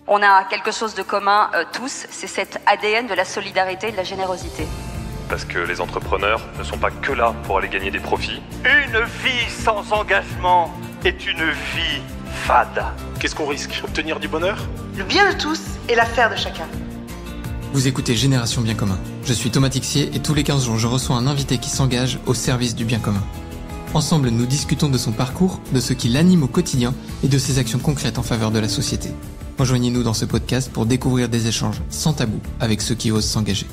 On a quelque chose de commun tous, c'est cet ADN de la solidarité et de la générosité. Parce que les entrepreneurs ne sont pas que là pour aller gagner des profits. Une vie sans engagement est une vie fade. Qu'est-ce qu'on risque ? Obtenir du bonheur ? Le bien de tous et l'affaire de chacun. Vous écoutez Génération Bien Commun. Je suis Thomas Tixier et tous les 15 jours, je reçois un invité qui s'engage au service du bien commun. Ensemble, nous discutons de son parcours, de ce qui l'anime au quotidien et de ses actions concrètes en faveur de la société. Rejoignez-nous dans ce podcast pour découvrir des échanges sans tabou avec ceux qui osent s'engager.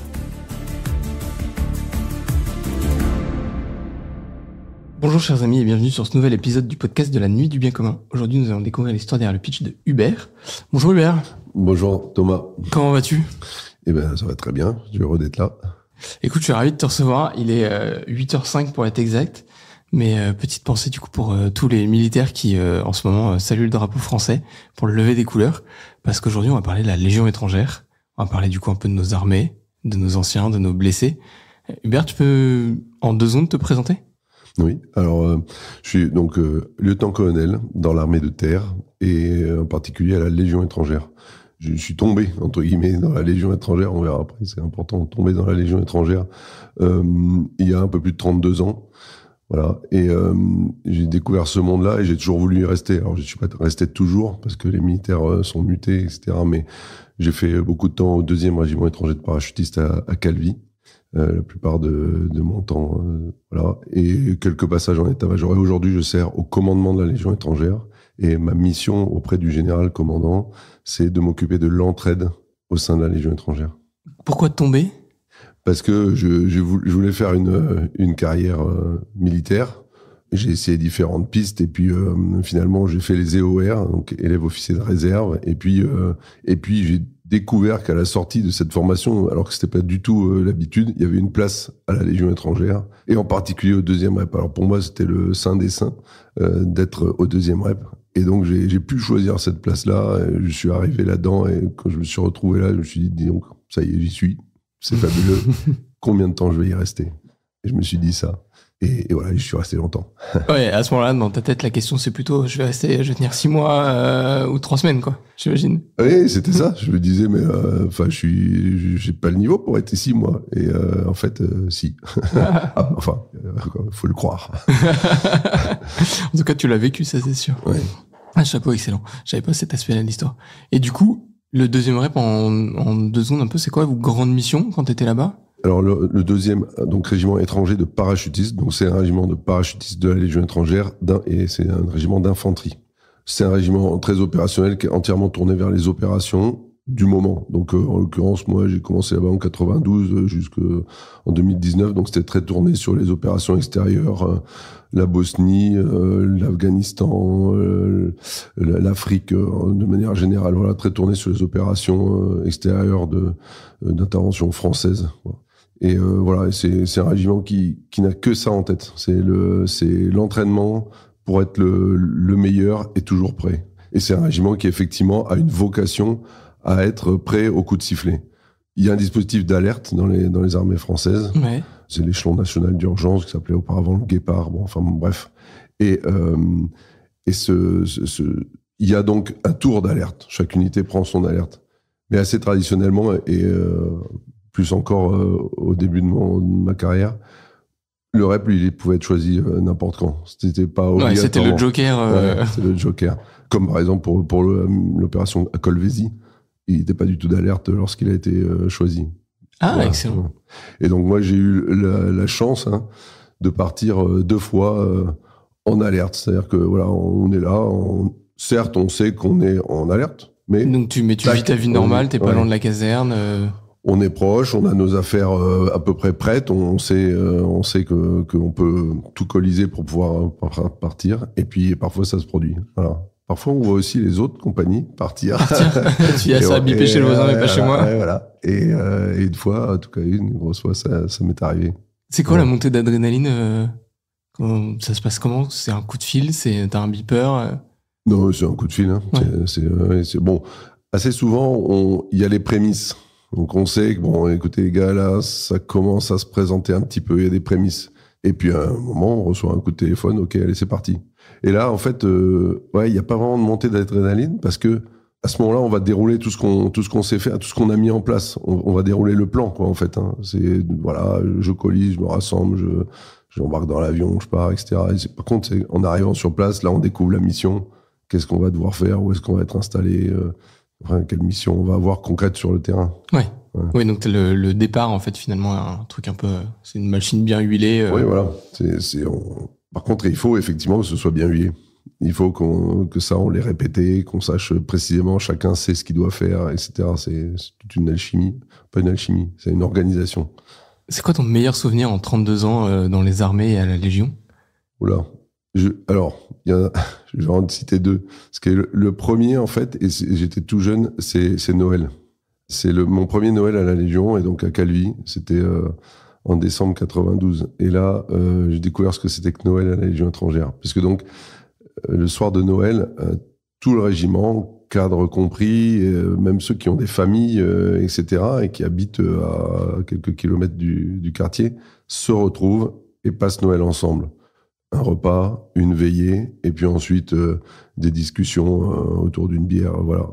Bonjour chers amis et bienvenue sur ce nouvel épisode du podcast de la Nuit du Bien Commun. Aujourd'hui, nous allons découvrir l'histoire derrière le pitch de Hubert. Bonjour Hubert. Bonjour Thomas. Comment vas-tu ? Eh ben, ça va très bien, je suis heureux d'être là. Écoute, je suis ravi de te recevoir. Il est 8h05 pour être exact. Mais petite pensée du coup pour tous les militaires qui en ce moment saluent le drapeau français pour le lever des couleurs. Parce qu'aujourd'hui, on va parler de la Légion étrangère. On va parler du coup un peu de nos armées, de nos anciens, de nos blessés. Hubert, tu peux en 2 secondes te présenter ? Oui, alors je suis donc lieutenant-colonel dans l'armée de terre et en particulier à la Légion étrangère. Je suis tombé, entre guillemets, dans la Légion étrangère, on verra après, c'est important, tomber dans la Légion étrangère il y a un peu plus de 32 ans. Voilà, et j'ai découvert ce monde-là et j'ai toujours voulu y rester. Alors je suis pas resté toujours parce que les militaires sont mutés, etc. Mais j'ai fait beaucoup de temps au 2e régiment étranger de parachutistes à Calvi, la plupart de mon temps, voilà, et quelques passages en état-major. Et aujourd'hui, je sers au commandement de la Légion étrangère et ma mission auprès du général commandant, c'est de m'occuper de l'entraide au sein de la Légion étrangère. Pourquoi tomber ? Parce que je voulais faire une carrière militaire. J'ai essayé différentes pistes et puis finalement j'ai fait les EOR, donc élève officier de réserve. Et puis j'ai découvert qu'à la sortie de cette formation, alors que c'était pas du tout l'habitude, il y avait une place à la Légion étrangère et en particulier au 2e rep. Alors pour moi c'était le saint des saints d'être au 2e rep. Et donc j'ai pu choisir cette place-là. Je suis arrivé là-dedans et quand je me suis retrouvé là, je me suis dit donc ça y est, j'y suis. C'est fabuleux. Combien de temps je vais y rester ? Et je me suis dit ça. Et voilà, je suis resté longtemps. Ouais, à ce moment-là, dans ta tête, la question, c'est plutôt, je vais tenir 6 mois ou 3 semaines, quoi, j'imagine. Oui, c'était ça. Je me disais, mais j'ai pas le niveau pour être ici, moi. Et en fait, si. Faut le croire. En tout cas, tu l'as vécu, ça, c'est sûr. Ouais. Un chapeau excellent. J'avais pas cet aspect-là de l'histoire. Et du coup, le 2e rep, en 2 secondes un peu, c'est quoi vos grandes missions quand t'étais là-bas ? Alors le 2e, donc régiment étranger de parachutistes, donc c'est un régiment de parachutistes de la Légion étrangère et c'est un régiment d'infanterie. C'est un régiment très opérationnel qui est entièrement tourné vers les opérations du moment. Donc en l'occurrence, moi j'ai commencé là-bas en 92 jusqu'en 2019, donc c'était très tourné sur les opérations extérieures, la Bosnie, l'Afghanistan, l'Afrique de manière générale, voilà, très tourné sur les opérations extérieures d'intervention française. Et voilà, c'est un régiment qui n'a que ça en tête. C'est l'entraînement pour être le meilleur et toujours prêt. Et c'est un régiment qui effectivement a une vocation à être prêt au coup de sifflet. Il y a un dispositif d'alerte dans les armées françaises. Ouais. C'est l'échelon national d'urgence qui s'appelait auparavant le Guépard. Bon, enfin bref. Et il y a donc un tour d'alerte. Chaque unité prend son alerte. Mais assez traditionnellement et plus encore au début de ma carrière, le rep, lui, il pouvait être choisi n'importe quand. C'était pas obligatoire. Ouais, c'était le joker. Ouais, c'était le joker. Comme par exemple pour l'opération à Colvézi, il n'était pas du tout d'alerte lorsqu'il a été choisi. Ah, voilà. Excellent. Et donc moi, j'ai eu la chance de partir 2 fois en alerte. C'est-à-dire que voilà, on est là. Certes, on sait qu'on est en alerte, mais donc tu vis ta vie normale. T'es pas loin de la caserne. On est proche, on a nos affaires à peu près prêtes, on sait qu'on peut tout coaliser pour pouvoir partir. Et puis parfois ça se produit. Voilà. Parfois on voit aussi les autres compagnies partir. Tu y as ça à biper chez le voisin mais pas chez moi. Ouais, voilà. Et une fois, en tout cas une grosse fois, ça m'est arrivé. C'est quoi la montée d'adrénaline ça se passe comment ? C'est un coup de fil ? T'as un beeper ? Non, c'est un coup de fil. Hein. Ouais. C'est bon. Assez souvent, il y a les prémices. Donc on sait que, bon, écoutez les gars, là, ça commence à se présenter un petit peu, il y a des prémices. Et puis à un moment, on reçoit un coup de téléphone, ok, allez, c'est parti. Et là, en fait, il n'y a pas vraiment de montée d'adrénaline parce que à ce moment-là, on va dérouler tout ce qu'on sait faire, tout ce qu'on a mis en place. On va dérouler le plan, quoi, en fait. Hein. C'est, voilà, je colise, je me rassemble, j'embarque dans l'avion, je pars, etc. Par contre, en arrivant sur place, là, on découvre la mission. Qu'est-ce qu'on va devoir faire? Où est-ce qu'on va être installé? Quelle mission on va avoir concrète sur le terrain? Ouais. Oui, donc le départ, en fait, finalement, un truc un peu... C'est une machine bien huilée. Oui, voilà. Par contre, il faut effectivement que ce soit bien huilé. Il faut que ça, on l'ait répété, qu'on sache précisément, chacun sait ce qu'il doit faire, etc. C'est toute une alchimie. Pas une alchimie, c'est une organisation. C'est quoi ton meilleur souvenir en 32 ans dans les armées et à la Légion? Oula. Je vais en citer deux. Parce que le premier, en fait, et j'étais tout jeune, c'est Noël. C'est mon premier Noël à la Légion, et donc à Calvi. C'était en décembre 92. Et là, j'ai découvert ce que c'était que Noël à la Légion étrangère. Puisque donc, le soir de Noël, tout le régiment, cadre compris, même ceux qui ont des familles, etc., et qui habitent à quelques kilomètres du quartier, se retrouvent et passent Noël ensemble. Un repas, une veillée, et puis ensuite des discussions autour d'une bière, voilà.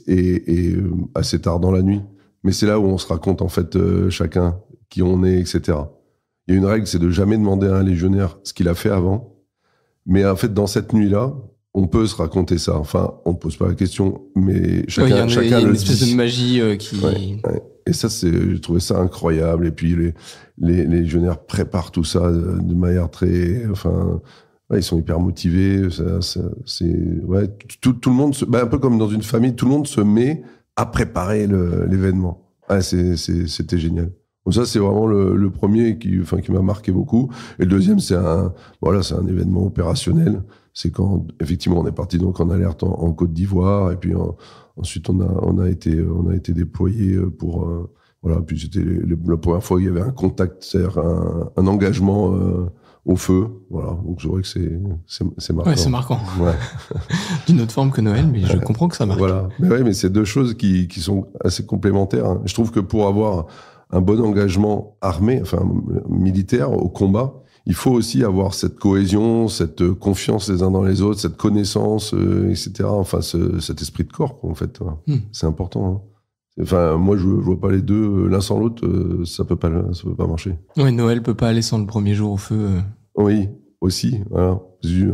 Et assez tard dans la nuit. Mais c'est là où on se raconte, en fait, chacun, qui on est, etc. Il y a une règle, c'est de jamais demander à un légionnaire ce qu'il a fait avant. Mais en fait, dans cette nuit-là, on peut se raconter ça. Enfin, on ne pose pas la question, mais chacun il y a une espèce dit. De magie qui... Ouais. Et ça, j'ai trouvé ça incroyable. Et puis, les légionnaires préparent tout ça de manière très... Enfin, ils sont hyper motivés. Tout le monde, un peu comme dans une famille, tout le monde se met à préparer l'événement. C'était génial. Donc ça, c'est vraiment le premier qui m'a marqué beaucoup. Et le deuxième, c'est un événement opérationnel. C'est quand, effectivement, on est parti donc en alerte en Côte d'Ivoire. Et puis, ensuite, on a été déployé pour, puis c'était la première fois qu'il y avait un contact, c'est-à-dire un engagement, au feu. Voilà. Donc, je dirais que c'est marquant. Ouais, c'est marquant. Ouais. D'une autre forme que Noël, mais je comprends que ça marque. Voilà. Mais c'est deux choses qui sont assez complémentaires. Hein. Je trouve que pour avoir un bon engagement armé, militaire, au combat, il faut aussi avoir cette cohésion, cette confiance les uns dans les autres, cette connaissance, etc. Enfin, cet esprit de corps, en fait. C'est important. Hein. Enfin, moi, je vois pas les deux l'un sans l'autre. Ça peut pas marcher. Oui, Noël peut pas aller sans le premier jour au feu. Oui, aussi. Voilà.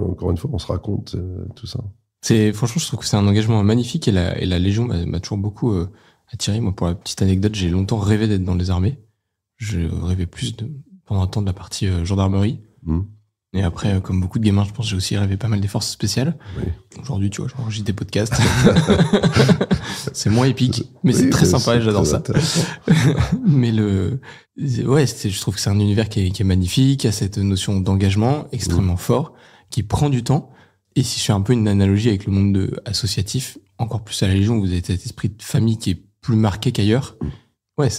Encore une fois, on se raconte tout ça. Franchement, je trouve que c'est un engagement magnifique et la Légion m'a toujours beaucoup attiré. Moi, pour la petite anecdote, j'ai longtemps rêvé d'être dans les armées. Je rêvais pendant un temps de la partie gendarmerie. Et après, comme beaucoup de gamins, je pense, j'ai aussi rêvé pas mal des forces spéciales. Oui. Aujourd'hui, tu vois, j'enregistre des podcasts. C'est moins épique, mais c'est très sympa et j'adore ça. Mais je trouve que c'est un univers qui est magnifique, qui a cette notion d'engagement extrêmement fort, qui prend du temps. Et si je fais un peu une analogie avec le monde associatif, encore plus à la Légion, où vous avez cet esprit de famille qui est plus marqué qu'ailleurs. Ouais,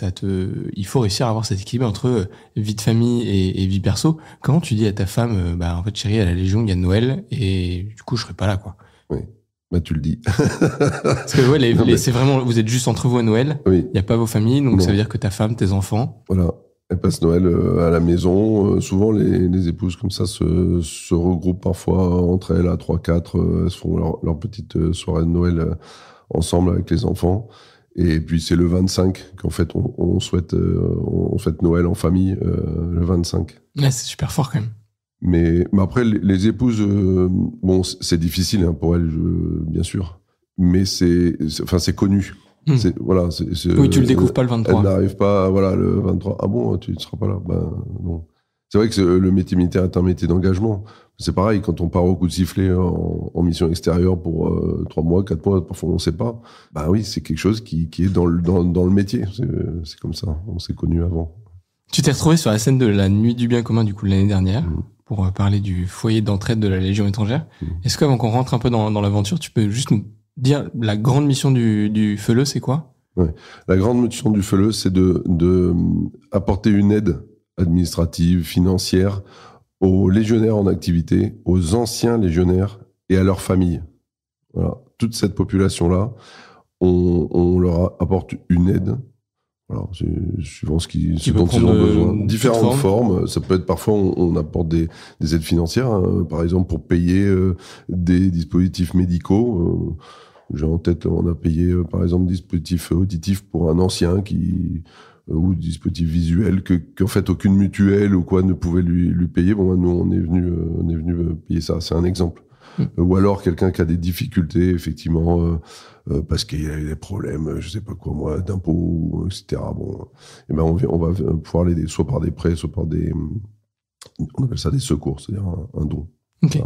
il faut réussir à avoir cet équilibre entre vie de famille et vie perso. Comment tu dis à ta femme, en fait, chérie, à la Légion, il y a Noël, et du coup, je serai pas là, quoi. Oui. Tu le dis. Parce que, c'est vraiment, vous êtes juste entre vous à Noël. Oui. Il n'y a pas vos familles, donc ça veut dire que ta femme, tes enfants. Voilà. Elles passent Noël à la maison. Souvent, les épouses comme ça se regroupent parfois entre elles à 3-4. Elles se font leur petite soirée de Noël ensemble avec les enfants. Et puis c'est le 25 qu'en fait on fête Noël en famille le 25. Ouais, c'est super fort quand même. Mais après les épouses, c'est difficile pour elles, bien sûr. Mais c'est connu. Oui, tu le découvres pas le 23. Elle n'arrive pas, le 23. Ah bon, tu ne seras pas là. Non. C'est vrai que le métier militaire est un métier d'engagement. C'est pareil, quand on part au coup de sifflet en mission extérieure pour 3 mois, 4 mois, parfois on ne sait pas. Oui, c'est quelque chose qui est dans le métier. C'est comme ça, on s'est connus avant. Tu t'es retrouvé sur la scène de la Nuit du bien commun, du coup, l'année dernière, pour parler du foyer d'entraide de la Légion étrangère. Est-ce qu'avant qu'on rentre un peu dans l'aventure, tu peux juste nous dire la grande mission du FELE, c'est quoi? Ouais. La grande mission du FELE, c'est de apporter une aide administrative, financière, aux légionnaires en activité, aux anciens légionnaires et à leurs familles. Voilà. Toute cette population-là, on leur apporte une aide, suivant ce dont ils ont besoin. Différentes formes. Ça peut être parfois, on apporte des aides financières, par exemple pour payer des dispositifs médicaux. J'ai en tête, on a payé, par exemple, dispositif auditif pour un ancien ou dispositif visuel qu'en fait aucune mutuelle ou quoi ne pouvait lui payer. Bon, nous, on est venu payer ça. C'est un exemple. Ou alors quelqu'un qui a des difficultés, effectivement, parce qu'il a des problèmes, je sais pas quoi, moi, d'impôts, etc. Bon, et ben, on va pouvoir l'aider, soit par des prêts, soit par on appelle ça des secours, c'est-à-dire un don. Okay.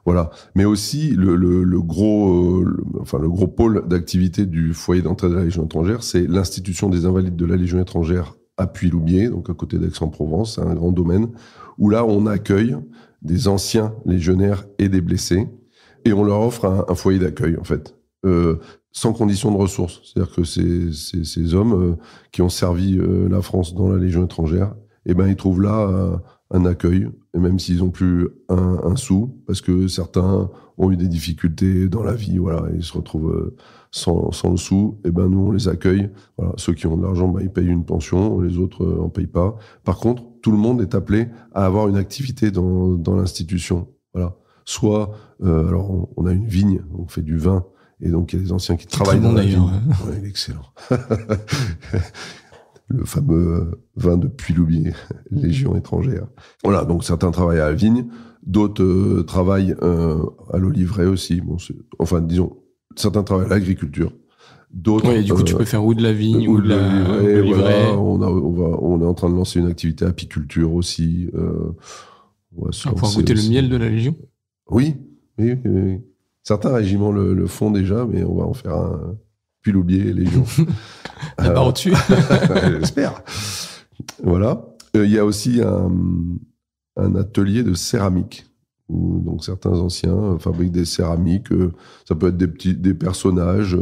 Voilà. Mais aussi, le gros pôle d'activité du foyer d'entraide de la Légion étrangère, c'est l'Institution des Invalides de la Légion étrangère à Puy-Loubier, donc à côté d'Aix-en-Provence. C'est un grand domaine où là, on accueille des anciens légionnaires et des blessés, et on leur offre un foyer d'accueil, en fait, sans condition de ressources. C'est-à-dire que ces hommes qui ont servi la France dans la Légion étrangère, eh ben, ils trouvent là un accueil, et même s'ils n'ont plus un sou, parce que certains ont eu des difficultés dans la vie, voilà, ils se retrouvent sans le sou, et ben nous on les accueille. Voilà, ceux qui ont de l'argent, ben, ils payent une pension, les autres en payent pas. Par contre, tout le monde est appelé à avoir une activité dans l'institution. Voilà, soit alors on a une vigne, on fait du vin, et donc il y a des anciens qui travaillent dans la vigne. Ouais, il est excellent. Le fameux vin de Puy-Loubier, Légion étrangère. Voilà, donc certains travaillent à la vigne, d'autres travaillent à l'oliveraie aussi. Bon, enfin, disons, certains travaillent à l'agriculture, d'autres... Oui, du coup, tu peux faire ou de la vigne ou de l'oliveraie. Voilà, on est en train de lancer une activité apiculture aussi. On va pouvoir goûter le miel de la Légion. Oui. Certains régiments le font déjà, mais on va en faire un... Puy-Loubier, Légion. La barre au-dessus. J'espère. Voilà. Il y a aussi un atelier de céramique où donc certains anciens fabriquent des céramiques. Ça peut être des personnages.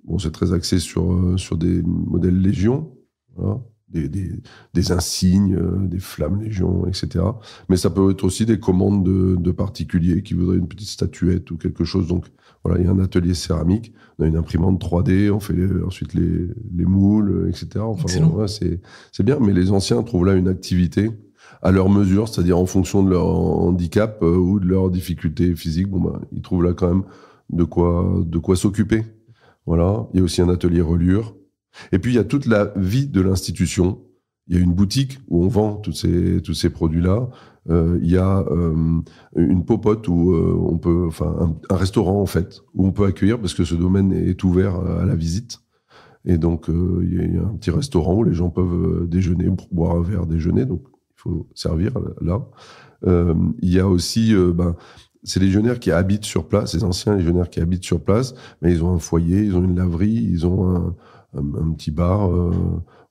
Bon, c'est très axé sur des modèles Légion. Voilà. Des insignes, des flammes Légion, etc. Mais ça peut être aussi des commandes de particuliers qui voudraient une petite statuette ou quelque chose. Donc voilà, il y a un atelier céramique, on a une imprimante 3D, on fait ensuite les moules, etc. Enfin, bon, ouais, c'est bien, mais les anciens trouvent là une activité à leur mesure, c'est-à-dire en fonction de leur handicap ou de leurs difficultés physiques. Bon, ben, ils trouvent là quand même de quoi s'occuper. Voilà, il y a aussi un atelier reliure. Et puis, il y a toute la vie de l'institution. Il y a une boutique où on vend tous ces produits-là. Il y a une popote où on peut, enfin, un restaurant, en fait, où on peut accueillir parce que ce domaine est ouvert à la visite. Et donc, il y a un petit restaurant où les gens peuvent déjeuner, boire un verre, déjeuner. Donc, il faut servir là. Il y a aussi, ces légionnaires qui habitent sur place, ces anciens légionnaires qui habitent sur place, mais ils ont un foyer, ils ont une laverie, ils ont un petit bar,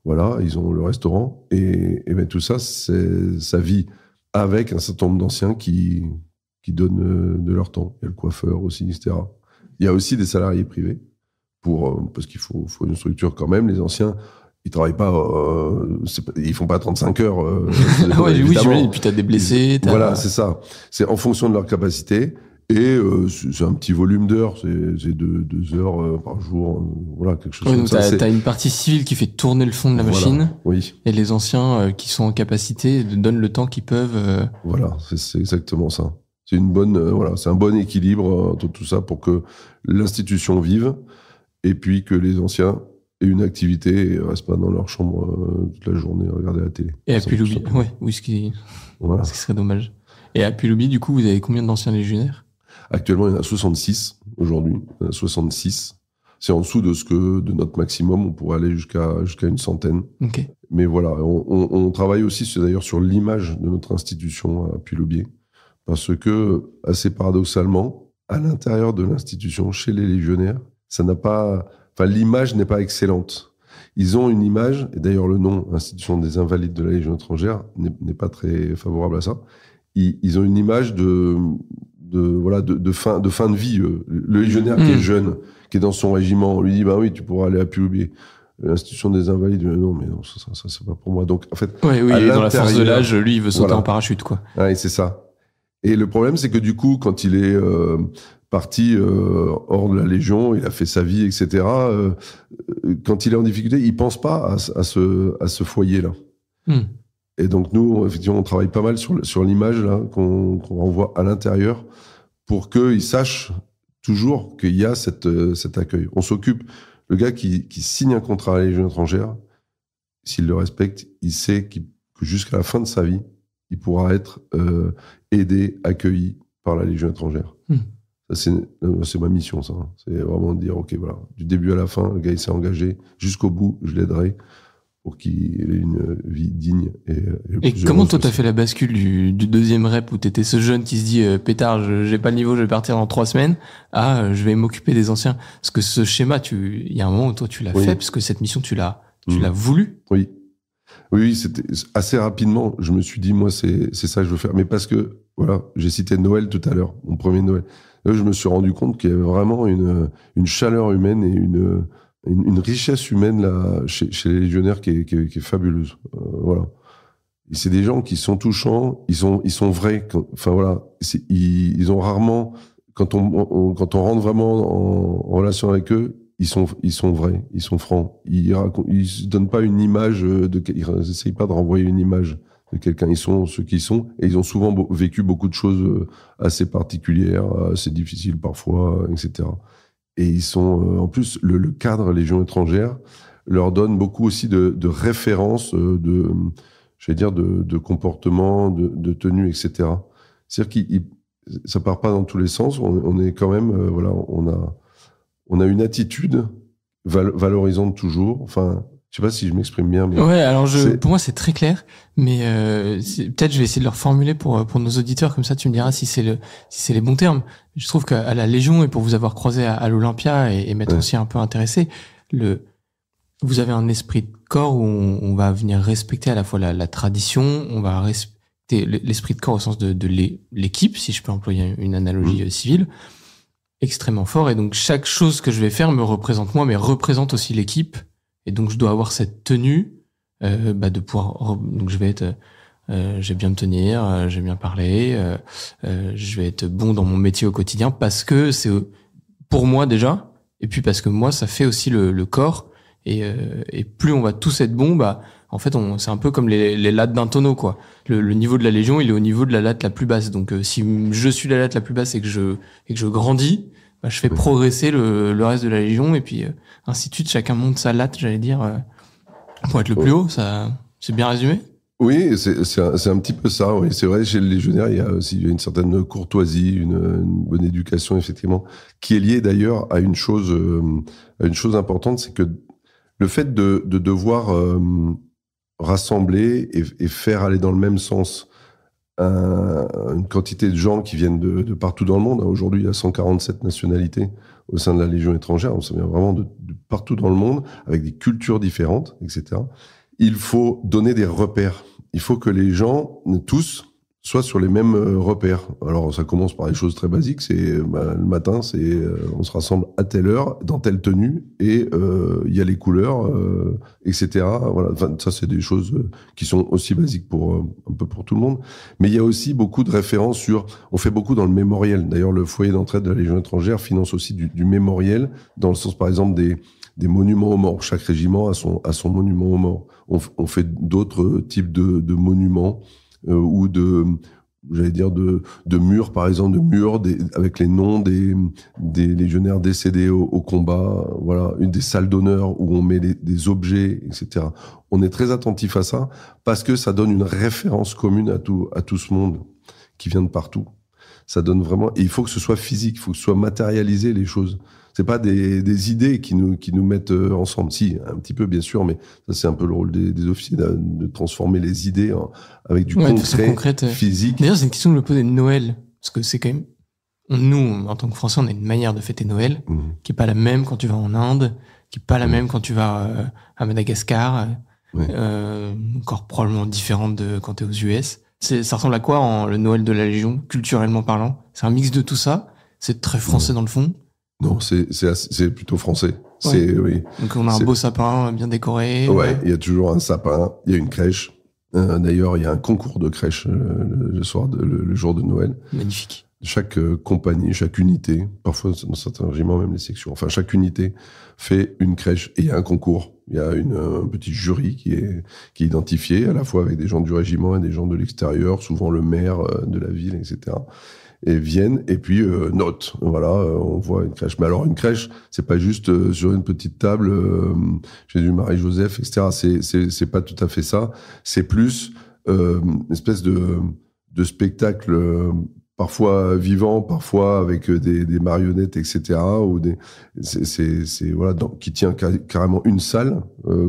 voilà, ils ont le restaurant, et ben tout ça, ça vit avec un certain nombre d'anciens qui donnent de leur temps. Il y a le coiffeur aussi, etc. Il y a aussi des salariés privés, parce qu'il faut une structure quand même. Les anciens, ils travaillent pas, ils font pas 35 heures. Oui, j'imagine. Puis t'as des blessés. Voilà, c'est ça. C'est en fonction de leur capacité. Et c'est un petit volume d'heures, c'est 2 heures par jour, voilà, quelque chose comme ça. T'as une partie civile qui fait tourner le fond de la machine, oui. Et les anciens qui sont en capacité donnent le temps qu'ils peuvent. Voilà, c'est exactement ça. C'est une bonne, c'est un bon équilibre entre tout ça pour que l'institution vive et puis que les anciens aient une activité et restent pas dans leur chambre toute la journée à regarder la télé. Et à Puy-Loubier, ce qui serait dommage. Et à Puy-Loubier, du coup, vous avez combien d'anciens légionnaires ? Actuellement, il y en a 66 aujourd'hui. Il y en a 66. C'est en dessous de notre maximum. On pourrait aller jusqu'à une centaine. Okay. Mais voilà, on travaille aussi d'ailleurs sur l'image de notre institution à Puy-Loubier. Parce que, assez paradoxalement, à l'intérieur de l'institution, chez les légionnaires, l'image n'est pas excellente. Ils ont une image, et d'ailleurs le nom Institution des Invalides de la Légion étrangère n'est pas très favorable à ça. Ils ont une image de fin de vie. Le légionnaire qui est jeune, qui est dans son régiment, on lui dit, oui, tu pourras aller à Puy-Loubier. L'institution des Invalides, non, ça c'est pas pour moi. Donc, en fait, il est dans la force de l'âge, lui, il veut sauter en parachute, quoi. Oui, c'est ça. Et le problème, c'est que du coup, quand il est parti hors de la Légion, il a fait sa vie, etc. Quand il est en difficulté, il pense pas à ce foyer-là. Et donc nous, effectivement, on travaille pas mal sur l'image là qu'on renvoie à l'intérieur pour qu'ils sachent toujours qu'il y a cet accueil. On s'occupe, le gars qui signe un contrat à la Légion étrangère, s'il le respecte, il sait que jusqu'à la fin de sa vie, il pourra être aidé, accueilli par la Légion étrangère. Ça, c'est ma mission, ça. C'est vraiment de dire, ok, voilà, du début à la fin, le gars, il s'est engagé. Jusqu'au bout, je l'aiderai pour qu'il ait une vie digne. Et comment toi, t'as fait la bascule du deuxième rep où t'étais ce jeune qui se dit, pétard, j'ai pas le niveau, je vais partir dans 3 semaines, je vais m'occuper des anciens. Parce que ce schéma, il y a un moment où toi, tu l'as fait, parce que cette mission, tu l'as voulu. Oui, c'était assez rapidement. Je me suis dit, moi, c'est ça que je veux faire. Mais parce que, voilà, j'ai cité Noël tout à l'heure, mon premier Noël. Là, je me suis rendu compte qu'il y avait vraiment une chaleur humaine et une richesse humaine là chez les légionnaires qui est fabuleuse. Voilà. Et c'est des gens qui sont touchants, ils sont vrais. Enfin voilà, ils ont rarement, quand on rentre vraiment en relation avec eux, ils sont vrais, ils sont francs. Ils se donnent pas une image ils essayent pas de renvoyer une image de quelqu'un. Ils sont ceux qu'ils sont, et ils ont souvent vécu beaucoup de choses assez particulières, assez difficiles parfois, etc. Et ils sont, en plus, le cadre Légion étrangère leur donne beaucoup aussi de références, de comportement, de tenue, etc. C'est-à-dire ça part pas dans tous les sens. On est quand même, voilà, on a une attitude valorisante toujours. Enfin, je sais pas si je m'exprime bien. Mais ouais, alors pour moi c'est très clair, mais peut-être je vais essayer de le reformuler pour nos auditeurs, comme ça tu me diras si c'est les bons termes. Je trouve qu'à la Légion, et pour vous avoir croisé à l'Olympia et m'être aussi un peu intéressé, vous avez un esprit de corps où on va venir respecter à la fois la tradition, on va respecter l'esprit de corps au sens de l'équipe, si je peux employer une analogie civile, extrêmement fort. Et donc chaque chose que je vais faire me représente moi, mais représente aussi l'équipe. Et donc je dois avoir cette tenue de pouvoir. Donc je vais être, je vais bien me tenir, je vais bien parler, je vais être bon dans mon métier au quotidien parce que c'est pour moi déjà, et puis parce que moi ça fait aussi le corps. Et plus on va tous être bons, en fait c'est un peu comme les lattes d'un tonneau, quoi. Le niveau de la Légion, il est au niveau de la latte la plus basse. Donc si je suis la latte la plus basse et que je grandis, je fais progresser le reste de la Légion, et puis ainsi de suite, chacun monte sa latte, j'allais dire, pour être le plus haut. Ça, c'est bien résumé? Oui, c'est un petit peu ça. Oui, c'est vrai, chez les légionnaires, il y a aussi une certaine courtoisie, une bonne éducation, effectivement, qui est liée d'ailleurs à une chose importante, c'est que le fait de devoir rassembler et faire aller dans le même sens une quantité de gens qui viennent de partout dans le monde. Aujourd'hui, il y a 147 nationalités au sein de la Légion étrangère. Donc, ça vient vraiment de partout dans le monde, avec des cultures différentes, etc. Il faut donner des repères. Il faut que les gens, tous, soient sur les mêmes repères. Alors, ça commence par des choses très basiques. C'est le matin, on se rassemble à telle heure, dans telle tenue, et il y a les couleurs, etc. Voilà. Enfin, ça, c'est des choses qui sont aussi basiques un peu pour tout le monde. Mais il y a aussi beaucoup de références on fait beaucoup dans le mémoriel. D'ailleurs, le foyer d'entraide de la Légion étrangère finance aussi du mémoriel, dans le sens, par exemple, des monuments aux morts. Chaque régiment a son monument aux morts. On fait d'autres types de monuments, ou de murs, par exemple, avec les noms des légionnaires décédés au combat. Voilà, une des salles d'honneur où on met des objets, etc. On est très attentif à ça parce que ça donne une référence commune à tout ce monde qui vient de partout. Ça donne vraiment, et il faut que ce soit physique, il faut que ce soit matérialisé, les choses. C'est pas des idées qui nous mettent ensemble. Si, un petit peu, bien sûr, mais ça, c'est un peu le rôle des officiers de transformer les idées avec du concret, physique. D'ailleurs, c'est une question de me poser de Noël. Parce que c'est quand même, nous, en tant que Français, on a une manière de fêter Noël qui est pas la même quand tu vas en Inde, qui est pas la même quand tu vas à Madagascar, encore probablement différente de quand t'es aux US. Ça ressemble à quoi, le Noël de la Légion, culturellement parlant? C'est un mix de tout ça? C'est très français dans le fond? Non, c'est plutôt français. Ouais. Oui. Donc on a un beau sapin bien décoré. Ouais, il y a toujours un sapin, il y a une crèche. D'ailleurs, il y a un concours de crèche le jour de Noël. Magnifique. Chaque compagnie, chaque unité, parfois dans certains régiments même les sections, enfin chaque unité fait une crèche et il y a un concours. Il y a un petit jury qui est identifié à la fois avec des gens du régiment et des gens de l'extérieur, souvent le maire de la ville, etc. et viennent et puis notent. Voilà, on voit une crèche. Mais alors une crèche, c'est pas juste sur une petite table, Jésus, Marie, Joseph, etc. C'est pas tout à fait ça. C'est plus une espèce de spectacle parfois vivant, parfois avec des marionnettes, etc. Ou voilà, qui tient carrément une salle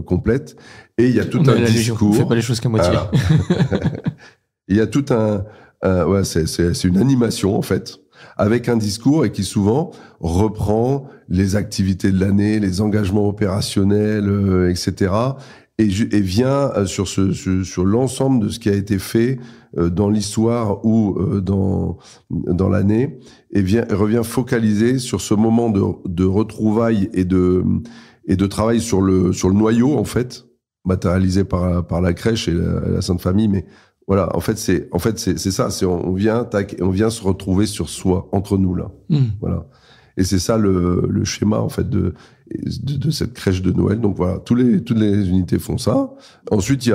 complète. Et il y a tout un discours. On fait pas les choses qu'à moitié. Il y a tout ouais, c'est une animation en fait, avec un discours et qui souvent reprend les activités de l'année, les engagements opérationnels, etc. Et vient sur l'ensemble de ce qui a été fait dans l'histoire ou dans l'année, et revient focaliser sur ce moment de retrouvailles et de travail sur le noyau en fait, matérialisé par la crèche et la Sainte Famille, mais voilà, en fait c'est ça, on vient se retrouver sur soi, entre nous là. Voilà. Et c'est ça le schéma en fait de cette crèche de Noël. Donc voilà, toutes les unités font ça. Ensuite, il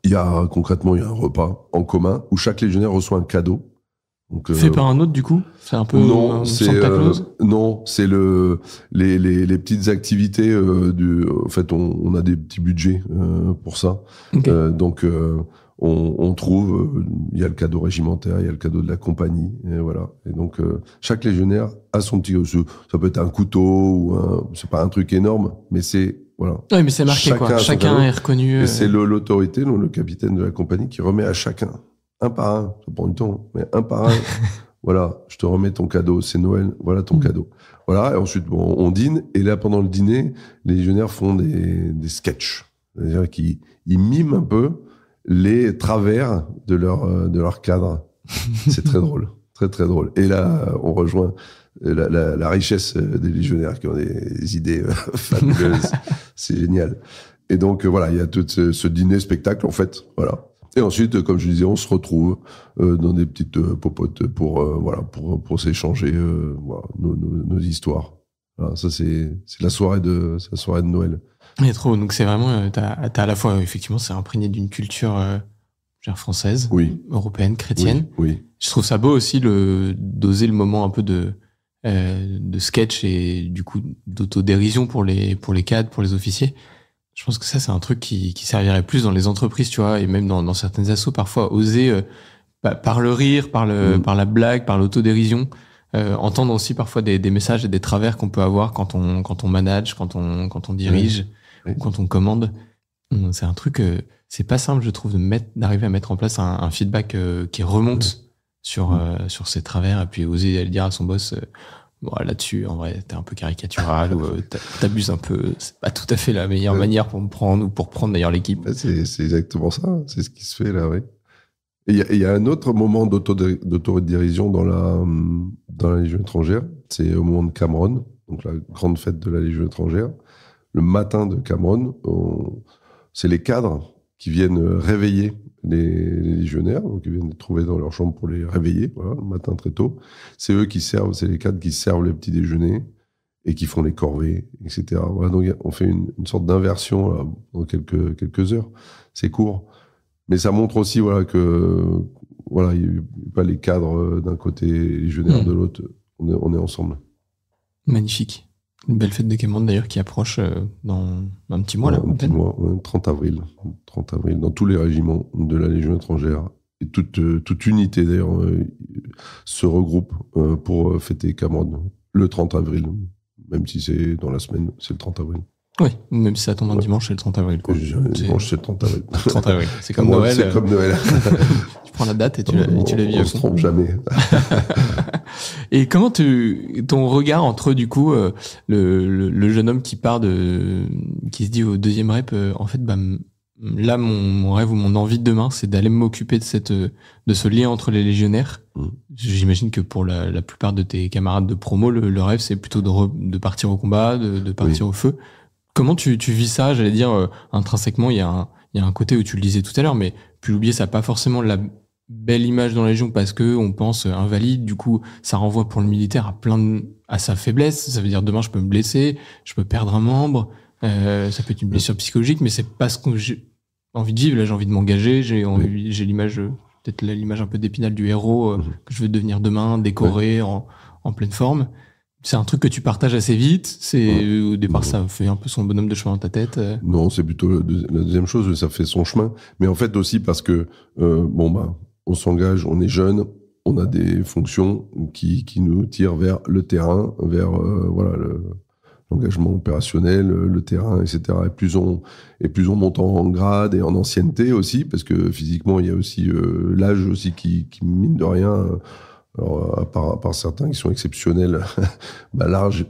y a concrètement un repas en commun où chaque légionnaire reçoit un cadeau. Donc, fait par un autre du coup, c'est un peu non, Santa Claus. Non, c'est les petites activités en fait, on a des petits budgets pour ça. Okay. Donc on trouve, il y a le cadeau régimentaire, il y a le cadeau de la compagnie, et voilà. Et donc chaque légionnaire a son petit, ça peut être un couteau ou c'est pas un truc énorme, mais c'est voilà. Oui, mais c'est marqué chacun est reconnu. Et c'est l'autorité, donc le capitaine de la compagnie, qui remet à chacun un par un. Ça prend du temps, mais un par un. Voilà, je te remets ton cadeau, c'est Noël, voilà ton cadeau. Voilà, et ensuite on dîne, et là pendant le dîner, les légionnaires font des sketchs, c'est-à-dire qu'ils miment un peu les travers de leur cadre. C'est très drôle, très très drôle. Et là, on rejoint la richesse des légionnaires qui ont des idées fabuleuses. C'est génial. Et donc voilà, il y a tout ce dîner spectacle en fait, voilà. Et ensuite, comme je disais, on se retrouve dans des petites popotes pour s'échanger voilà, nos histoires. Voilà, ça c'est la soirée de Noël. Mais trop, donc c'est vraiment, t'as à la fois, effectivement, c'est imprégné d'une culture française, oui, européenne, chrétienne. Oui. Je trouve ça beau aussi d'oser le moment un peu de sketch et du coup d'autodérision pour les cadres, pour les officiers. Je pense que ça, c'est un truc qui servirait plus dans les entreprises, tu vois, et même dans certaines assos, parfois oser par le rire, par la blague, par l'autodérision, entendre aussi parfois des messages et des travers qu'on peut avoir quand on manage, quand on dirige, ou quand on commande. C'est un truc, c'est pas simple, je trouve, d'arriver à mettre en place un feedback qui remonte sur ces travers, et puis oser le dire à son boss. Bon, là-dessus, en vrai, t'es un peu caricatural ou t'abuses un peu. C'est pas tout à fait la meilleure manière pour me prendre ou pour prendre d'ailleurs l'équipe. C'est exactement ça. C'est ce qui se fait là, oui. Et il y a un autre moment d'autodérision dans la Légion étrangère. C'est au moment de Cameron, donc la grande fête de la Légion étrangère. Le matin de Cameron, c'est les cadres qui viennent réveiller les légionnaires, donc ils viennent les trouver dans leur chambre pour les réveiller, voilà, le matin très tôt. C'est eux qui servent, c'est les cadres qui servent le petit déjeuner et qui font les corvées, etc. Voilà, donc on fait une sorte d'inversion là, dans quelques heures. C'est court, mais ça montre aussi voilà que voilà, il n'y a pas les cadres d'un côté, les légionnaires de l'autre. On est ensemble. Magnifique. Une belle fête de Cameron d'ailleurs qui approche dans un petit mois. Un petit mois, 30 avril, dans tous les régiments de la Légion étrangère. Et toute unité d'ailleurs se regroupe pour fêter Cameron le 30 avril. Même si c'est dans la semaine, c'est le 30 avril. Oui, même si ça tombe un dimanche, c'est le 30 avril. Dimanche, c'est le 30 avril. 30 avril. C'est comme Noël. C'est comme Noël. Tu prends la date et tu la vis. On se trompe jamais. Et comment ton regard entre du coup le jeune homme qui se dit au deuxième rep, en fait, bah là mon rêve ou mon envie de demain, c'est d'aller m'occuper de ce lien entre les légionnaires. J'imagine que pour la plupart de tes camarades de promo, le rêve c'est plutôt de partir au combat, de partir au feu. Comment tu vis ça? J'allais dire intrinsèquement, il y a un côté où tu le disais tout à l'heure, mais puis l'oublier, ça n'a pas forcément la belle image dans la Légion parce que on pense invalide. Du coup, ça renvoie pour le militaire à sa faiblesse. Ça veut dire demain je peux me blesser, je peux perdre un membre. Ça peut être une blessure psychologique, mais c'est pas ce que j'ai envie de vivre. Là, j'ai envie de m'engager. J'ai l'image peut-être l'image un peu d'Épinal du héros que je veux devenir demain, décoré, en pleine forme. C'est un truc que tu partages assez vite. Au départ, ça fait un peu son bonhomme de chemin dans ta tête. Non, c'est plutôt la deuxième chose, ça fait son chemin. Mais en fait aussi parce que on s'engage, on est jeune, on a des fonctions qui nous tirent vers le terrain, vers l'engagement opérationnel, le terrain, etc. Et plus on monte en grade et en ancienneté aussi, parce que physiquement il y a aussi l'âge aussi qui mine de rien. Alors, à part certains qui sont exceptionnels, l'âge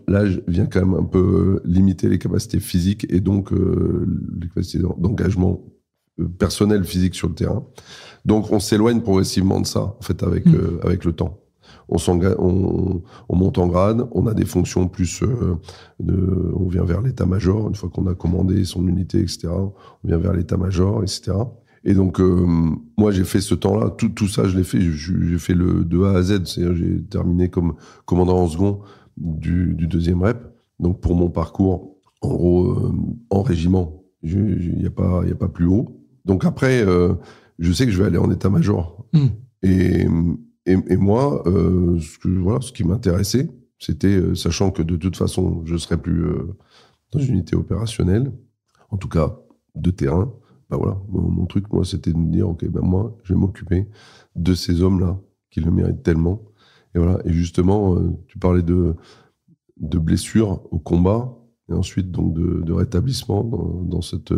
vient quand même un peu limiter les capacités physiques et donc les capacités d'engagement personnel physique sur le terrain. Donc, on s'éloigne progressivement de ça, en fait, avec le temps. On monte en grade, on a des fonctions plus on vient vers l'état-major, une fois qu'on a commandé son unité, etc. On vient vers l'état-major, etc. Et donc, moi, j'ai fait ce temps-là. Tout ça, je l'ai fait. J'ai fait de A à Z. C'est-à-dire, j'ai terminé comme commandant en second du 2e rep. Donc, pour mon parcours, en gros, en régiment, il n'y a pas plus haut. Donc, après, je sais que je vais aller en état-major. Et moi, ce qui m'intéressait, c'était, sachant que de toute façon, je ne serais plus dans une unité opérationnelle, en tout cas de terrain. Mon truc, moi, c'était de me dire, ok, moi, je vais m'occuper de ces hommes-là qui le méritent tellement. Et voilà. Et justement, tu parlais de blessures au combat et ensuite donc de rétablissement dans cette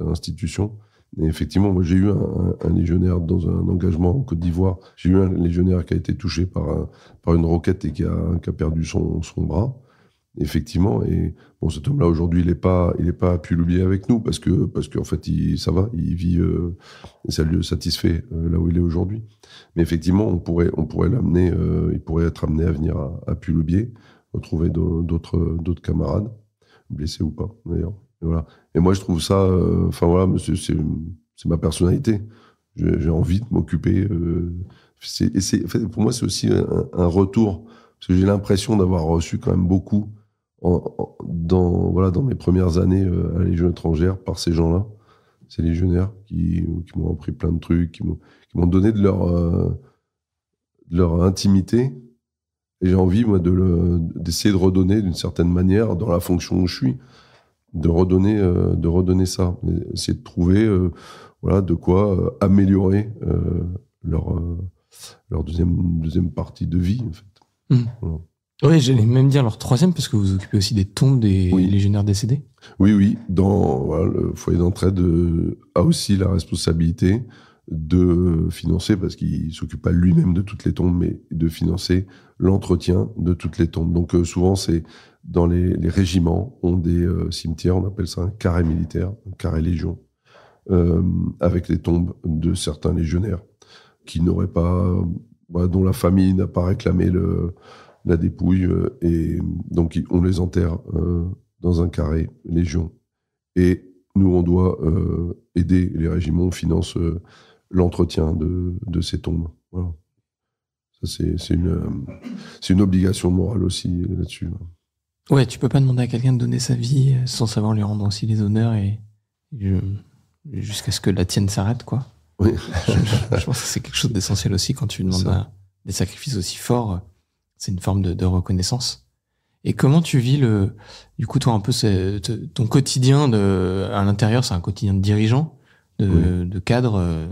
institution. Et effectivement, moi, j'ai eu un légionnaire dans un engagement en Côte d'Ivoire. J'ai eu un légionnaire qui a été touché par une roquette et qui a perdu son bras. Effectivement, et bon, cet homme-là aujourd'hui, il est pas à Puy-le-Bier avec nous parce que en fait, ça va, il vit et ça lui satisfait là où il est aujourd'hui. Mais effectivement, on pourrait l'amener, il pourrait être amené à venir à Puy-le-Bier, retrouver d'autres camarades, blessés ou pas d'ailleurs. Et voilà. Et moi, je trouve ça, c'est ma personnalité. J'ai envie de m'occuper. Pour moi, c'est aussi un retour parce que j'ai l'impression d'avoir reçu quand même beaucoup. Dans mes premières années à la Légion étrangère par ces gens-là, ces légionnaires qui m'ont appris plein de trucs, qui m'ont donné de leur intimité, et j'ai envie moi d'essayer de redonner d'une certaine manière dans la fonction où je suis, de redonner ça, essayer de trouver de quoi améliorer leur deuxième partie de vie en fait. Voilà. Oui, j'allais même dire leur 3e, parce que vous occupez aussi des tombes des légionnaires décédés. Oui. Le foyer d'entraide a aussi la responsabilité de financer, parce qu'il ne s'occupe pas lui-même de toutes les tombes, mais de financer l'entretien de toutes les tombes. Donc souvent, c'est dans les régiments, ont des cimetières, on appelle ça un carré militaire, un carré légion, avec les tombes de certains légionnaires qui n'auraient pas, dont la famille n'a pas réclamé la dépouille, et donc on les enterre dans un carré légion. Et nous, on doit aider les régiments, on finance l'entretien de ces tombes. Voilà. Ça, c'est une obligation morale aussi là-dessus. Ouais, tu peux pas demander à quelqu'un de donner sa vie sans savoir lui rendre aussi les honneurs et jusqu'à ce que la tienne s'arrête, quoi. Oui. Je pense que c'est quelque chose d'essentiel aussi quand tu demandes des sacrifices aussi forts. C'est une forme de reconnaissance. Et comment tu vis du coup, toi, un peu, ton quotidien à l'intérieur, c'est un quotidien de dirigeant, de cadre.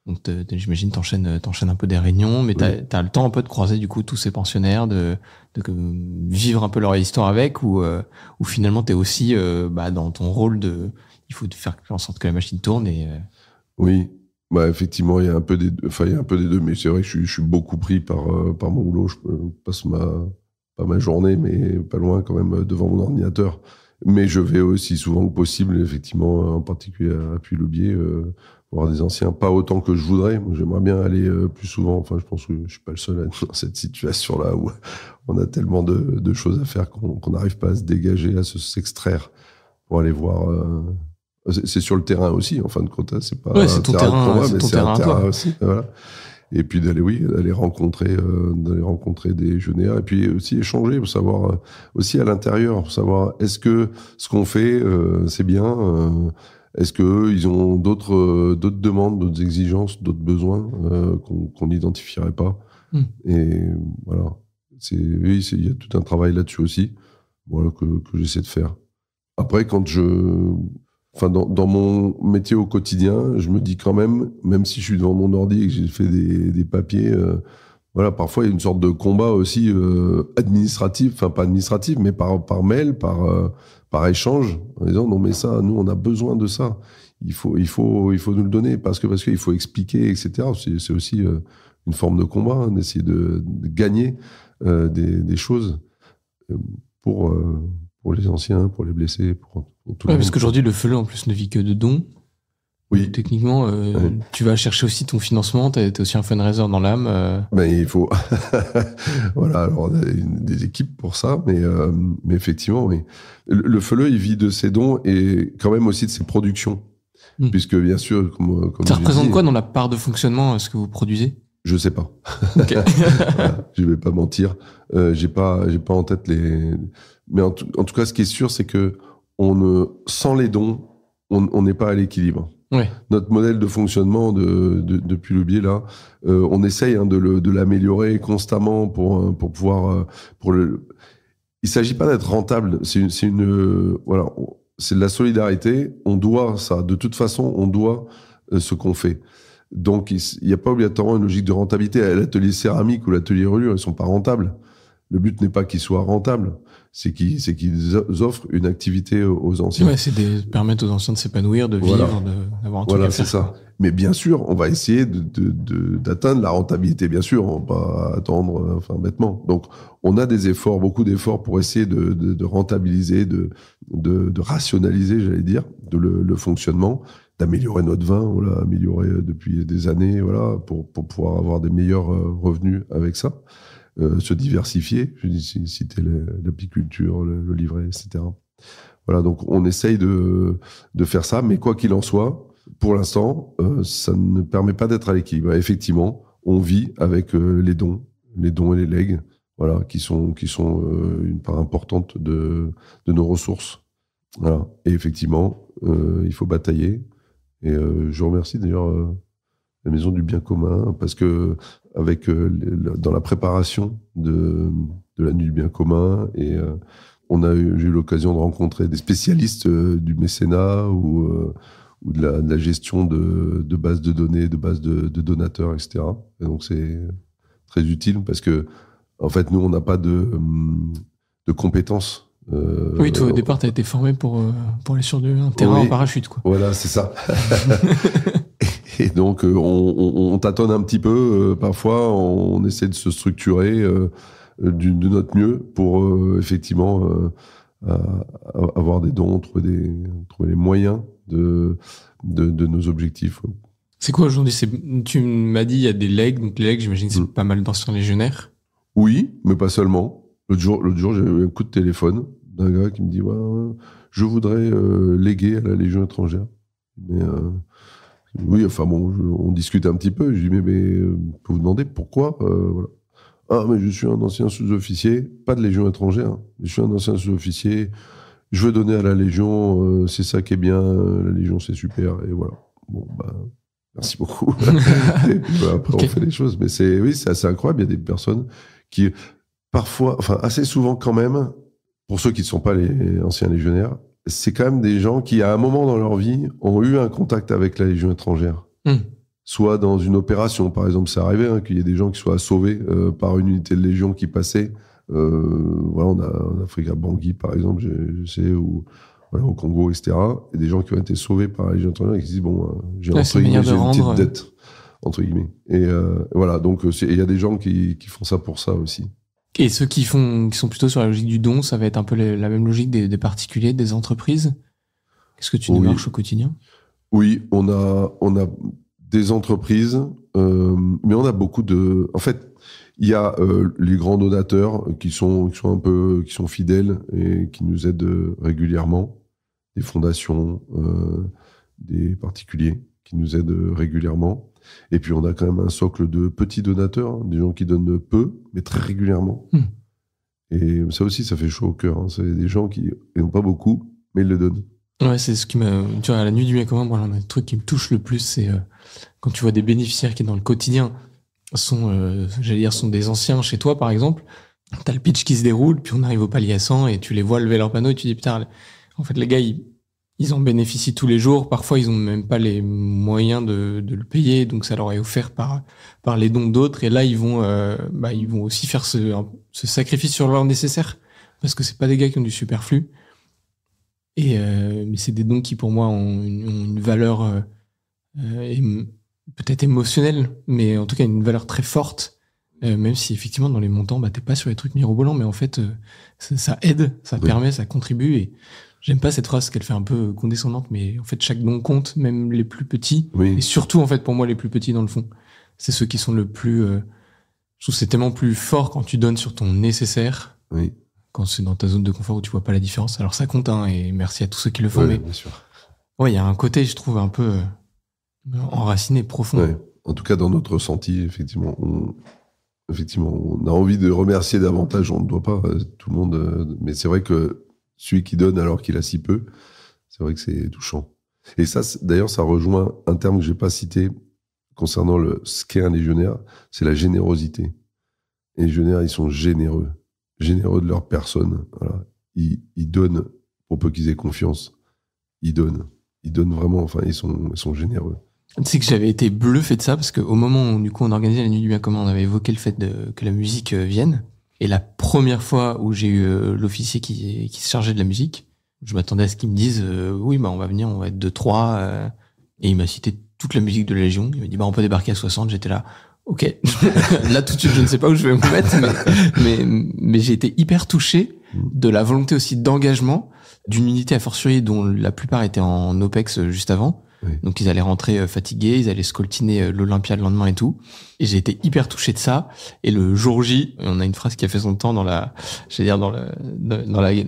Donc, j'imagine, t'enchaînes un peu des réunions, mais t'as le temps un peu de croiser, du coup, tous ces pensionnaires, de vivre un peu leur histoire avec, ou finalement, t'es aussi, dans ton rôle il faut faire en sorte que la machine tourne Oui. Effectivement, il y a un peu des deux, mais c'est vrai que je suis beaucoup pris par mon boulot. Je passe pas ma journée, mais pas loin quand même devant mon ordinateur. Mais je vais aussi souvent que possible, effectivement, en particulier à Puy-le-Bier, voir des anciens, pas autant que je voudrais. Moi, j'aimerais bien aller plus souvent. Enfin, je pense que je suis pas le seul à être dans cette situation-là où on a tellement de choses à faire qu'on n'arrive pas à se dégager, à s'extraire pour aller voir. C'est sur le terrain aussi, en fin de compte. C'est pas c'est ton terrain, mais c'est un terrain aussi. Voilà. Et puis d'aller rencontrer des légionnaires, et puis aussi échanger pour savoir aussi à l'intérieur, pour savoir est-ce que ce qu'on fait c'est bien, Est-ce qu'eux, ils ont d'autres demandes, d'autres exigences, d'autres besoins qu'on n'identifierait pas? Et voilà. Oui, il y a tout un travail là-dessus aussi, voilà, que j'essaie de faire. Après, dans mon métier au quotidien, je me dis quand même si je suis devant mon ordi et que j'ai fait des papiers, voilà, parfois il y a une sorte de combat aussi administratif, enfin pas administratif, mais par mail, par échange, en disant non mais ça, nous on a besoin de ça, il faut nous le donner parce qu'il faut expliquer, etc. C'est aussi une forme de combat, hein, d'essayer de gagner des choses pour les anciens, pour les blessés, pour tout le monde. Parce qu'aujourd'hui, le FELE, en plus, ne vit que de dons. Oui. Techniquement, tu vas chercher aussi ton financement, t'es aussi un fundraiser dans l'âme. Ben, il faut... voilà, alors on a des équipes pour ça, mais effectivement, oui. Le FELE, il vit de ses dons et quand même aussi de ses productions. Puisque, bien sûr, comme ça représente quoi dans la part de fonctionnement, ce que vous produisez? Je sais pas. Okay. Voilà, je vais pas mentir. J'ai pas en tête les... Mais en tout cas, ce qui est sûr, c'est que sans les dons, on n'est pas à l'équilibre. Ouais. Notre modèle de fonctionnement depuis le biais là, on essaye de l'améliorer constamment pour pouvoir Il s'agit pas d'être rentable. Voilà, c'est de la solidarité. On doit ça. De toute façon, on doit ce qu'on fait. Donc, il n'y a pas obligatoirement une logique de rentabilité. L'atelier céramique ou l'atelier reliure, ils sont pas rentables. Le but n'est pas qu'ils soient rentables, c'est qu'ils offrent une activité aux anciens. Ouais, c'est permettre aux anciens de s'épanouir, de vivre, d'avoir un truc à faire. C'est ça. Mais bien sûr, on va essayer d'atteindre la rentabilité, bien sûr, on va pas attendre, bêtement. Donc, on a beaucoup d'efforts pour essayer de rentabiliser, de rationaliser, j'allais dire, le fonctionnement, d'améliorer notre vin, on l'a amélioré depuis des années, voilà, pour pouvoir avoir des meilleurs revenus avec ça. Se diversifier, je dis citer l'apiculture, le livret, etc. Voilà, donc on essaye de faire ça, mais quoi qu'il en soit, pour l'instant, ça ne permet pas d'être à l'équilibre. Effectivement, on vit avec les dons et les legs, voilà, qui sont une part importante de nos ressources. Voilà. Et effectivement, il faut batailler. Et je remercie d'ailleurs la Maison du Bien Commun, parce que dans la préparation de la Nuit du Bien Commun, et j'ai eu l'occasion de rencontrer des spécialistes du mécénat ou de la gestion de bases de données, de bases de donateurs, etc. Et donc c'est très utile parce que en fait nous on n'a pas de compétences. Oui, toi au départ tu as été formé pour aller sur un terrain en parachute, quoi. Voilà, c'est ça. Et donc, on tâtonne un petit peu. Parfois, on essaie de se structurer de notre mieux pour effectivement avoir des dons, trouver les moyens de nos objectifs. C'est quoi aujourd'hui? Tu m'as dit il y a des legs, donc les legs, j'imagine que c'est pas mal d'anciens légionnaires. Oui, mais pas seulement. L'autre jour, j'ai eu un coup de téléphone d'un gars qui me dit je voudrais léguer à la Légion étrangère. Mais oui, on discute un petit peu. Je dis, mais je peux vous demander pourquoi voilà. Ah, mais je suis un ancien sous-officier, pas de Légion étrangère. Je suis un ancien sous-officier. Je veux donner à la Légion, c'est ça qui est bien. La Légion, c'est super. Et voilà. Bon, merci beaucoup. Et puis, après, on fait les choses. Mais c'est assez incroyable. Il y a des personnes qui, parfois, assez souvent quand même, pour ceux qui ne sont pas les anciens légionnaires, c'est quand même des gens qui, à un moment dans leur vie, ont eu un contact avec la Légion étrangère. Soit dans une opération, par exemple, c'est arrivé qu'il y ait des gens qui soient sauvés par une unité de Légion qui passait. Voilà, on a en Afrique à Bangui, par exemple, je sais, ou voilà, au Congo, etc. Et des gens qui ont été sauvés par la Légion étrangère et qui se disent j'ai entre guillemets, j'ai une petite dette, entre guillemets. Et voilà, donc il y a des gens qui font ça pour ça aussi. Et ceux qui sont plutôt sur la logique du don, ça va être un peu la même logique des particuliers, des entreprises. Qu'est-ce que tu démarches au quotidien? Oui, on a des entreprises, mais on a beaucoup de... En fait, il y a les grands donateurs qui sont fidèles et qui nous aident régulièrement, des fondations, des particuliers qui nous aident régulièrement. Et puis, on a quand même un socle de petits donateurs, des gens qui donnent peu, mais très régulièrement. Et ça aussi, ça fait chaud au cœur. C'est des gens qui n'ont pas beaucoup, mais ils le donnent. Ouais, c'est ce qui m'a... Tu vois, à la nuit du bien commun, moi, le truc qui me touche le plus, c'est quand tu vois des bénéficiaires qui, dans le quotidien, sont des anciens chez toi, par exemple. T'as le pitch qui se déroule, puis on arrive au palier à 100 et tu les vois lever leur panneau et tu dis, putain, en fait, les gars, ils en bénéficient tous les jours. Parfois, ils ont même pas les moyens de le payer, donc ça leur est offert par les dons d'autres. Et là, ils vont aussi faire ce sacrifice sur l'heure nécessaire, parce que c'est pas des gars qui ont du superflu. Mais c'est des dons qui, pour moi, ont une valeur peut-être émotionnelle, mais en tout cas une valeur très forte. Même si effectivement dans les montants, t'es pas sur les trucs mirobolants, mais en fait ça aide, ça permet, ça contribue. Et j'aime pas cette phrase qu'elle fait un peu condescendante, mais en fait chaque don compte, même les plus petits, et surtout en fait pour moi les plus petits dans le fond, c'est ceux qui sont le plus. Je trouve que c'est tellement plus fort quand tu donnes sur ton nécessaire, quand c'est dans ta zone de confort où tu vois pas la différence. Alors ça compte, hein, et merci à tous ceux qui le font. Mais bien sûr. Ouais, il y a un côté, je trouve, un peu enraciné, profond. Ouais. En tout cas, dans notre ressenti, effectivement, on a envie de remercier davantage. On ne doit pas tout le monde, mais c'est vrai que celui qui donne alors qu'il a si peu, c'est vrai que c'est touchant. Et ça, d'ailleurs, ça rejoint un terme que j'ai pas cité concernant ce qu'est un légionnaire, c'est la générosité. Et les légionnaires, ils sont généreux de leur personne. Voilà. Ils donnent pour peu qu'ils aient confiance. Ils donnent vraiment. Enfin, ils sont généreux. Tu sais que j'avais été bluffé de ça, parce qu'au moment où, du coup, on organisait la nuit du bien commun, on avait évoqué le fait que la musique vienne. Et la première fois où j'ai eu l'officier qui se chargeait de la musique, je m'attendais à ce qu'il me dise oui, on va venir, on va être 2-3. Et il m'a cité toute la musique de la Légion. Il m'a dit on peut débarquer à 60. J'étais là, ok. Là, tout de suite, je ne sais pas où je vais me mettre, mais j'ai été hyper touché de la volonté aussi d'engagement d'une unité a fortiori dont la plupart étaient en OPEX juste avant. Oui. Donc ils allaient rentrer fatigués, ils allaient scoltiner l'Olympia le lendemain et tout. Et j'ai été hyper touché de ça. Et le jour J, on a une phrase qui a fait son temps dans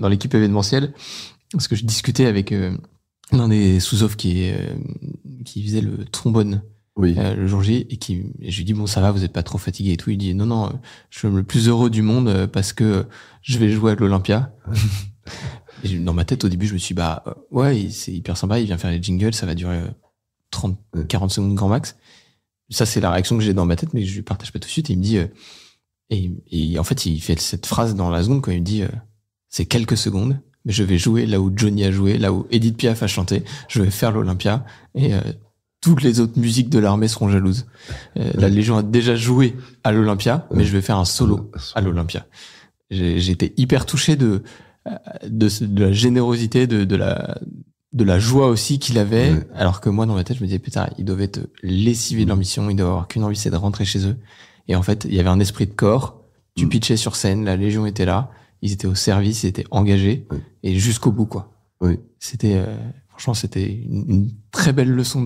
l'équipe événementielle, parce que je discutais avec l'un des sous-off qui faisait le trombone le jour J, et je lui dis ça va, vous êtes pas trop fatigué et tout. Il dit non, je suis le plus heureux du monde parce que je vais jouer à l'Olympia. Et dans ma tête, au début, je me suis dit, ouais, c'est hyper sympa, il vient faire les jingles, ça va durer 40 secondes grand max. Ça, c'est la réaction que j'ai dans ma tête, mais je lui partage pas tout de suite. Et il me dit, et en fait, il fait cette phrase dans la seconde quand il me dit, c'est quelques secondes, mais je vais jouer là où Johnny a joué, là où Edith Piaf a chanté, je vais faire l'Olympia, et toutes les autres musiques de l'armée seront jalouses. La Légion a déjà joué à l'Olympia, mais je vais faire un solo à l'Olympia. J'ai été hyper touché de la générosité, de la joie aussi qu'il avait, alors que moi dans ma tête je me disais putain, ils doivent être lessivés de leur mission, ils doivent avoir qu'une envie, c'est de rentrer chez eux. Et en fait il y avait un esprit de corps, tu pitchais sur scène, la Légion était là, ils étaient au service, ils étaient engagés, et jusqu'au bout quoi. C'était franchement c'était une très belle leçon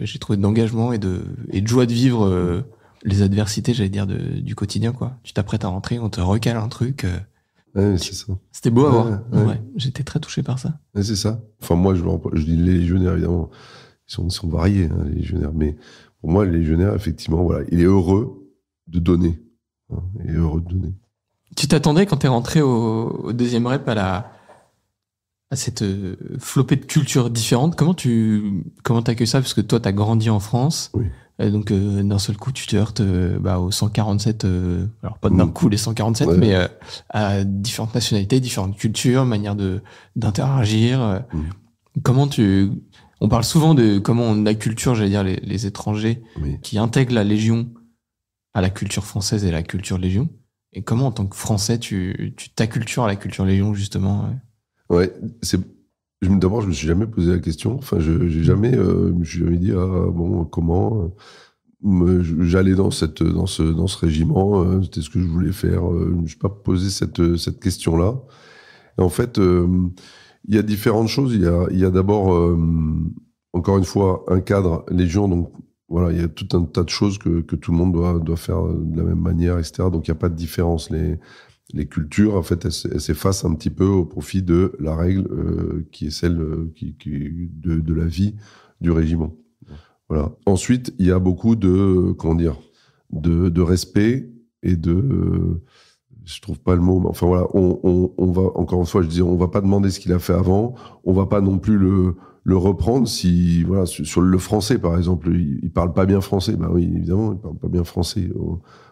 j'ai trouvé d'engagement et de joie de vivre les adversités, j'allais dire, du quotidien quoi. Tu t'apprêtes à rentrer, on te recale un truc. C'est ça. C'était beau à voir. Ouais. J'étais très touché par ça. C'est ça. Enfin, moi, je dis les légionnaires, évidemment, ils sont variés, hein, les légionnaires. Mais pour moi, les légionnaires, effectivement, voilà, il est heureux de donner. Il est heureux de donner. Tu t'attendais quand t'es rentré au deuxième rep à cette flopée de cultures différentes. Comment t'accueilles ça? Parce que toi, t'as grandi en France. Oui. Donc d'un seul coup tu te heurtes au 147 alors pas d'un coup les 147 mais à différentes nationalités, différentes cultures, manière d'interagir. Comment on parle souvent de comment on acculture, j'allais dire, les étrangers qui intègrent la Légion à la culture française et la culture Légion, et comment en tant que Français tu t'accultures à la culture Légion justement. D'abord, je me suis jamais posé la question. Enfin, je me suis jamais dit comment j'allais dans ce régiment. C'était ce que je voulais faire. Je me suis pas posé cette question-là. Et en fait, il y a différentes choses. Il y a d'abord, encore une fois, un cadre Légion. Donc voilà, il y a tout un tas de choses que tout le monde doit faire de la même manière, etc. Donc il n'y a pas de différence. Les cultures, en fait, elles s'effacent un petit peu au profit de la règle qui est celle de la vie du régiment. Voilà. Ensuite, il y a beaucoup de respect et je trouve pas le mot, mais enfin voilà, on va, encore une fois, je dis, on va pas demander ce qu'il a fait avant, on va pas non plus le reprendre si, voilà, sur le français, par exemple, il parle pas bien français. Ben oui, évidemment, il parle pas bien français.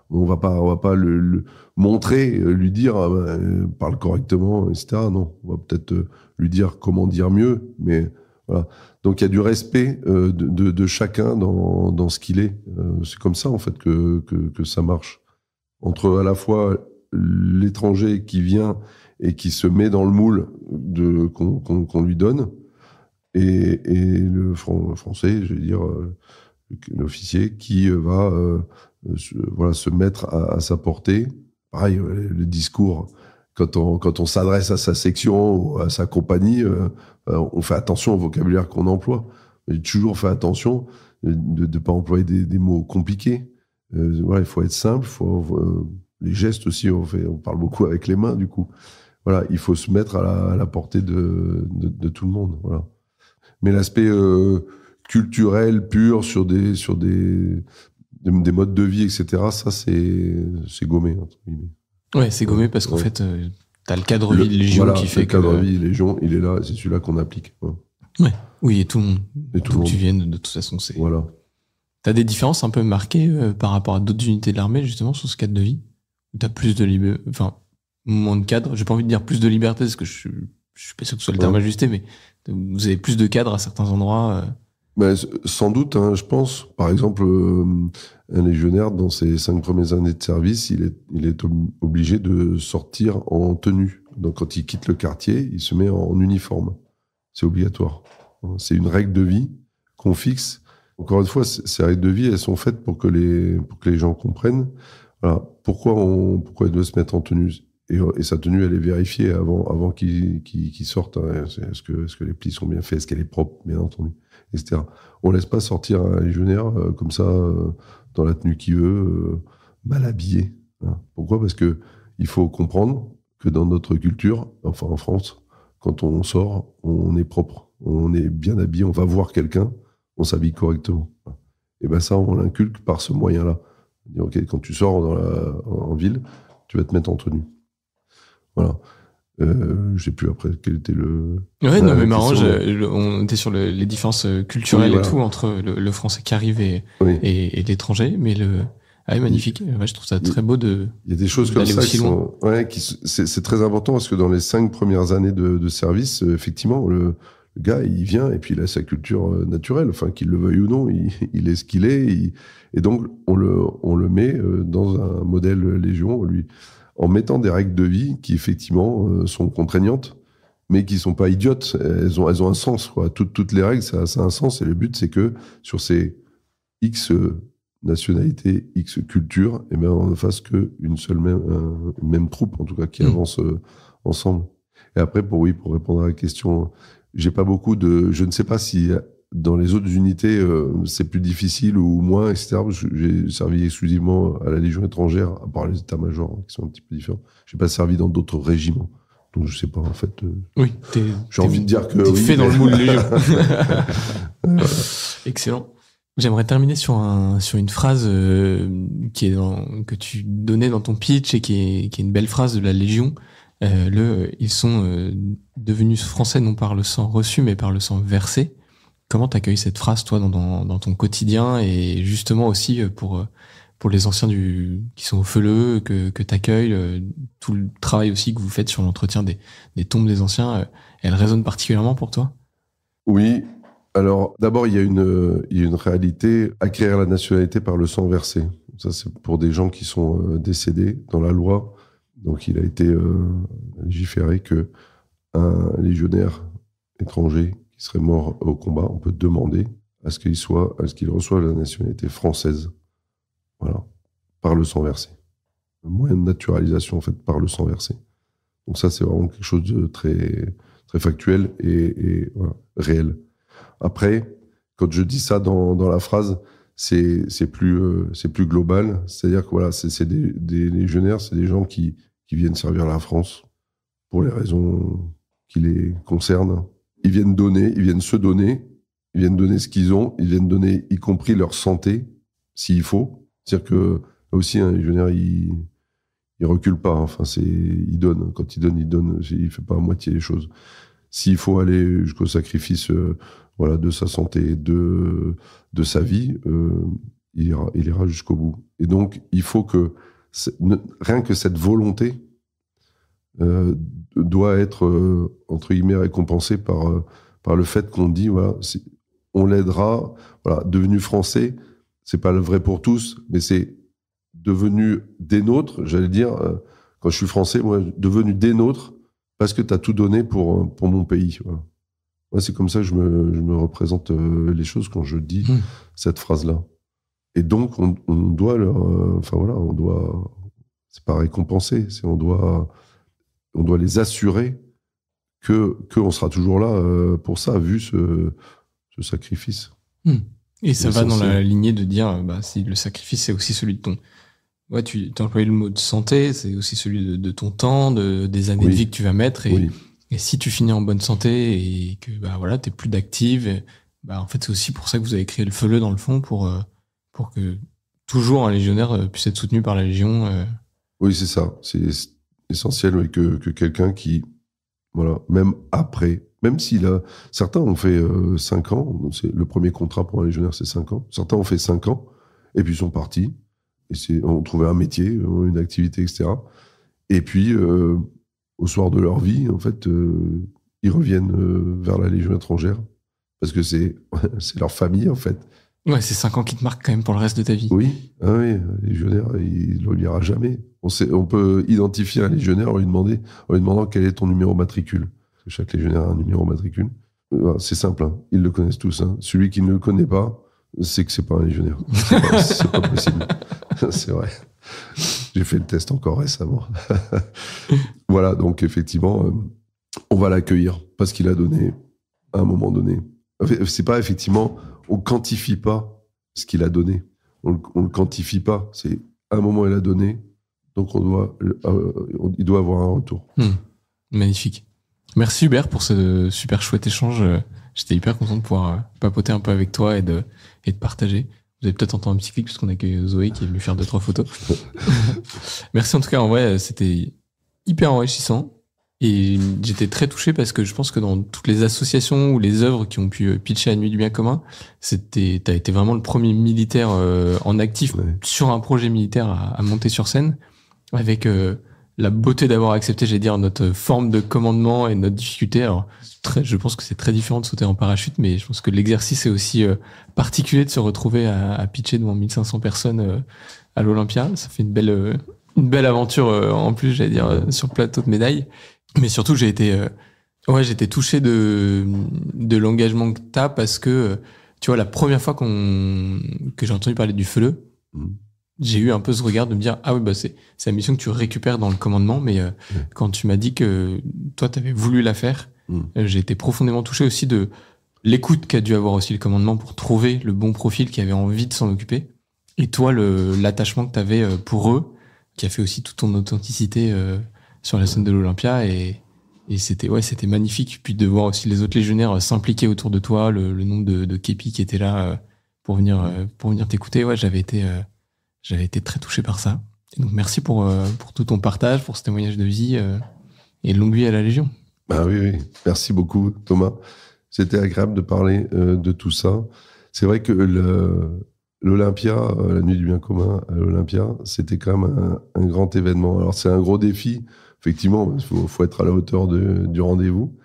On va pas le montrer, lui dire, parle correctement, etc. Non, on va peut-être lui dire comment dire mieux, mais voilà. Donc il y a du respect de chacun dans ce qu'il est. C'est comme ça, en fait, que ça marche. Entre à la fois l'étranger qui vient et qui se met dans le moule qu'on lui donne, et le français, je veux dire, l'officier qui va se mettre à sa portée. Pareil, le discours, quand on s'adresse à sa section ou à sa compagnie, on fait attention au vocabulaire qu'on emploie. J'ai toujours fait attention de ne pas employer des mots compliqués. Voilà, il faut être simple, les gestes aussi, on parle beaucoup avec les mains, du coup. Voilà, il faut se mettre à la portée de tout le monde. Voilà. Mais l'aspect culturel pur sur des modes de vie, etc., ça, c'est gommé, entre guillemets. Ouais, c'est gommé parce qu'en fait, t'as le cadre vie de Légion qui fait que... Le cadre vie Légion, il est là, c'est celui-là qu'on applique. Ouais. Oui, et tout le monde. D'où tu viennes, de toute façon, c'est... Voilà. T'as des différences un peu marquées par rapport à d'autres unités de l'armée, justement, sur ce cadre de vie? T'as plus de liberté, enfin, moins de cadre. J'ai pas envie de dire plus de liberté, parce que je suis pas sûr que ce soit le terme ajusté, mais vous avez plus de cadres à certains endroits. Ben, sans doute, hein, je pense. Par exemple, un légionnaire, dans ses 5 premières années de service, il est obligé de sortir en tenue. Donc, quand il quitte le quartier, il se met en uniforme. C'est obligatoire. C'est une règle de vie qu'on fixe. Encore une fois, ces règles de vie, elles sont faites pour que les gens comprennent. Voilà, pourquoi il doit se mettre en tenue. Et sa tenue, elle est vérifiée avant qu'il sorte. Hein. Est-ce que les plis sont bien faits? Est-ce qu'elle est propre, bien entendu, etc. On laisse pas sortir un légionnaire comme ça, dans la tenue qu'il veut, mal habillé. Hein. Pourquoi? Parce que il faut comprendre que dans notre culture, enfin en France, quand on sort, on est propre, on est bien habillé, on va voir quelqu'un, on s'habille correctement. Et ben ça, on l'inculque par ce moyen-là. Dire, ok, quand tu sors en ville, tu vas te mettre en tenue. Voilà. Je sais plus après quel était le... Ouais, non, mais marrant, on était sur les différences culturelles et tout, entre le français qui arrive et l'étranger, mais magnifique. Ouais, je trouve ça très beau il y a des choses comme ça c'est très important parce que dans les 5 premières années de service, effectivement, le gars, il vient et puis il a sa culture naturelle, enfin, qu'il le veuille ou non, il est ce qu'il est, et donc on le met dans un modèle Légion, lui, en mettant des règles de vie qui, effectivement, sont contraignantes, mais qui sont pas idiotes. Elles ont un sens, quoi. Toutes les règles, ça a un sens, et le but, c'est que sur ces X nationalités, X cultures, eh ben, on ne fasse qu'une seule même troupe, en tout cas, qui avance ensemble. Et après, pour répondre à la question, j'ai pas beaucoup je ne sais pas si dans les autres unités, c'est plus difficile ou moins, etc. J'ai servi exclusivement à la Légion étrangère, à part les états-majors, qui sont un petit peu différents. J'ai pas servi dans d'autres régiments. Donc, je sais pas, en fait. Oui, j'ai envie de dire que. T'es fait dans le moule Légion. Excellent. J'aimerais terminer sur une phrase que tu donnais dans ton pitch et qui est une belle phrase de la Légion. Ils sont devenus français non par le sang reçu, mais par le sang versé. Comment t'accueilles cette phrase, toi, dans ton quotidien, et justement aussi pour les anciens qui sont au Feleux, que t'accueillent, tout le travail aussi que vous faites sur l'entretien des tombes des anciens, elle résonne particulièrement pour toi? Oui. Alors, d'abord, il y a une réalité, acquérir la nationalité par le sang versé. Ça, c'est pour des gens qui sont décédés dans la loi. Donc, il a été légiféré que un légionnaire étranger qui serait mort au combat, on peut demander à ce qu'il reçoive la nationalité française. Voilà. Par le sang versé. Un moyen de naturalisation, en fait, par le sang versé. Donc ça, c'est vraiment quelque chose de très, très factuel et voilà, réel. Après, quand je dis ça dans la phrase, c'est plus global. C'est-à-dire que voilà, c'est des légionnaires, c'est des gens qui viennent servir la France pour les raisons qui les concernent. Ils viennent donner, ils viennent se donner, ils viennent donner ce qu'ils ont, ils viennent donner y compris leur santé, s'il faut. C'est-à-dire que là aussi, un légionnaire, il il recule pas. Enfin, il donne. Quand il donne. Il fait pas à moitié les choses. S'il faut aller jusqu'au sacrifice, de sa santé, de sa vie, il ira jusqu'au bout. Et donc, il faut que rien que cette volonté doit être entre guillemets récompensée par le fait qu'on dit on l'aidera. Voilà, devenu français, c'est pas le vrai pour tous, mais c'est devenu des nôtres. J'allais dire, quand je suis français, moi, devenu des nôtres parce que tu as tout donné pour mon pays. Voilà. Moi, c'est comme ça que je me représente les choses quand je dis cette phrase-là. Et donc, on doit c'est pas récompenser, on doit les assurer qu'on sera toujours là pour ça, vu ce sacrifice. Et ça va dans la lignée de dire, si le sacrifice, c'est aussi celui de ton... Ouais, tu as employé le mot de santé, c'est aussi celui de ton temps, des années de vie que tu vas mettre. Et si tu finis en bonne santé et que t'es plus d'active, en fait, c'est aussi pour ça que vous avez créé le FELE, dans le fond, pour que toujours un légionnaire puisse être soutenu par la Légion. Oui, c'est ça. C'est essentiel que quelqu'un qui, même après, même s'il a... Certains ont fait 5 ans, le premier contrat pour un légionnaire, c'est 5 ans. Certains ont fait 5 ans, et puis ils sont partis. Et ont trouvé un métier, une activité, etc. Et puis, au soir de leur vie, en fait, ils reviennent vers la Légion étrangère, parce que c'est leur famille, en fait. Ouais, c'est 5 ans qui te marquent quand même pour le reste de ta vie. Oui, légionnaire, il ne l'oubliera jamais. On peut identifier un légionnaire en lui demandant quel est ton numéro matricule. Parce que chaque légionnaire a un numéro matricule. C'est simple, ils le connaissent tous. Celui qui ne le connaît pas, c'est que c'est pas un légionnaire. C'est pas possible. C'est vrai. J'ai fait le test encore récemment. Voilà, donc effectivement, on va l'accueillir parce qu'il a donné à un moment donné. C'est pas effectivement, on quantifie pas ce qu'il a donné. On le quantifie pas. C'est à un moment il a donné, donc il doit avoir un retour. Magnifique. Merci Hubert pour ce super chouette échange. J'étais hyper content de pouvoir papoter un peu avec toi et de partager. Vous avez peut-être entendu un petit clic parce qu'on a accueilli Zoé qui est venue faire 2-3 photos. Merci en tout cas, en vrai, c'était hyper enrichissant. Et j'étais très touché parce que je pense que dans toutes les associations ou les œuvres qui ont pu pitcher à Nuit du Bien Commun, t'as été vraiment le premier militaire en actif sur un projet militaire à monter sur scène, avec la beauté d'avoir accepté, j'allais dire, notre forme de commandement et notre difficulté. Alors, je pense que c'est très différent de sauter en parachute, mais je pense que l'exercice est aussi particulier de se retrouver à pitcher devant 1500 personnes à l'Olympia. Ça fait une belle aventure en plus, j'allais dire, sur le plateau de médailles. Mais surtout, j'ai été touché de l'engagement que t'as, parce que, tu vois, la première fois que j'ai entendu parler du FELE, j'ai eu un peu ce regard de me dire, c'est la mission que tu récupères dans le commandement, mais quand tu m'as dit que toi, t'avais voulu la faire, j'ai été profondément touché aussi de l'écoute qu'a dû avoir aussi le commandement pour trouver le bon profil qui avait envie de s'en occuper. Et toi, l'attachement que t'avais pour eux, qui a fait aussi toute ton authenticité sur la scène de l'Olympia, et c'était magnifique. Puis de voir aussi les autres légionnaires s'impliquer autour de toi, le nombre de képis qui étaient là pour venir t'écouter. Ouais, j'avais été très touché par ça. Et donc merci pour tout ton partage, pour ce témoignage de vie, et longue vie à la Légion. Oui. Merci beaucoup, Thomas. C'était agréable de parler de tout ça. C'est vrai que l'Olympia, la Nuit du Bien Commun à l'Olympia, c'était quand même un grand événement. Alors c'est un gros défi, effectivement, il faut être à la hauteur du rendez-vous.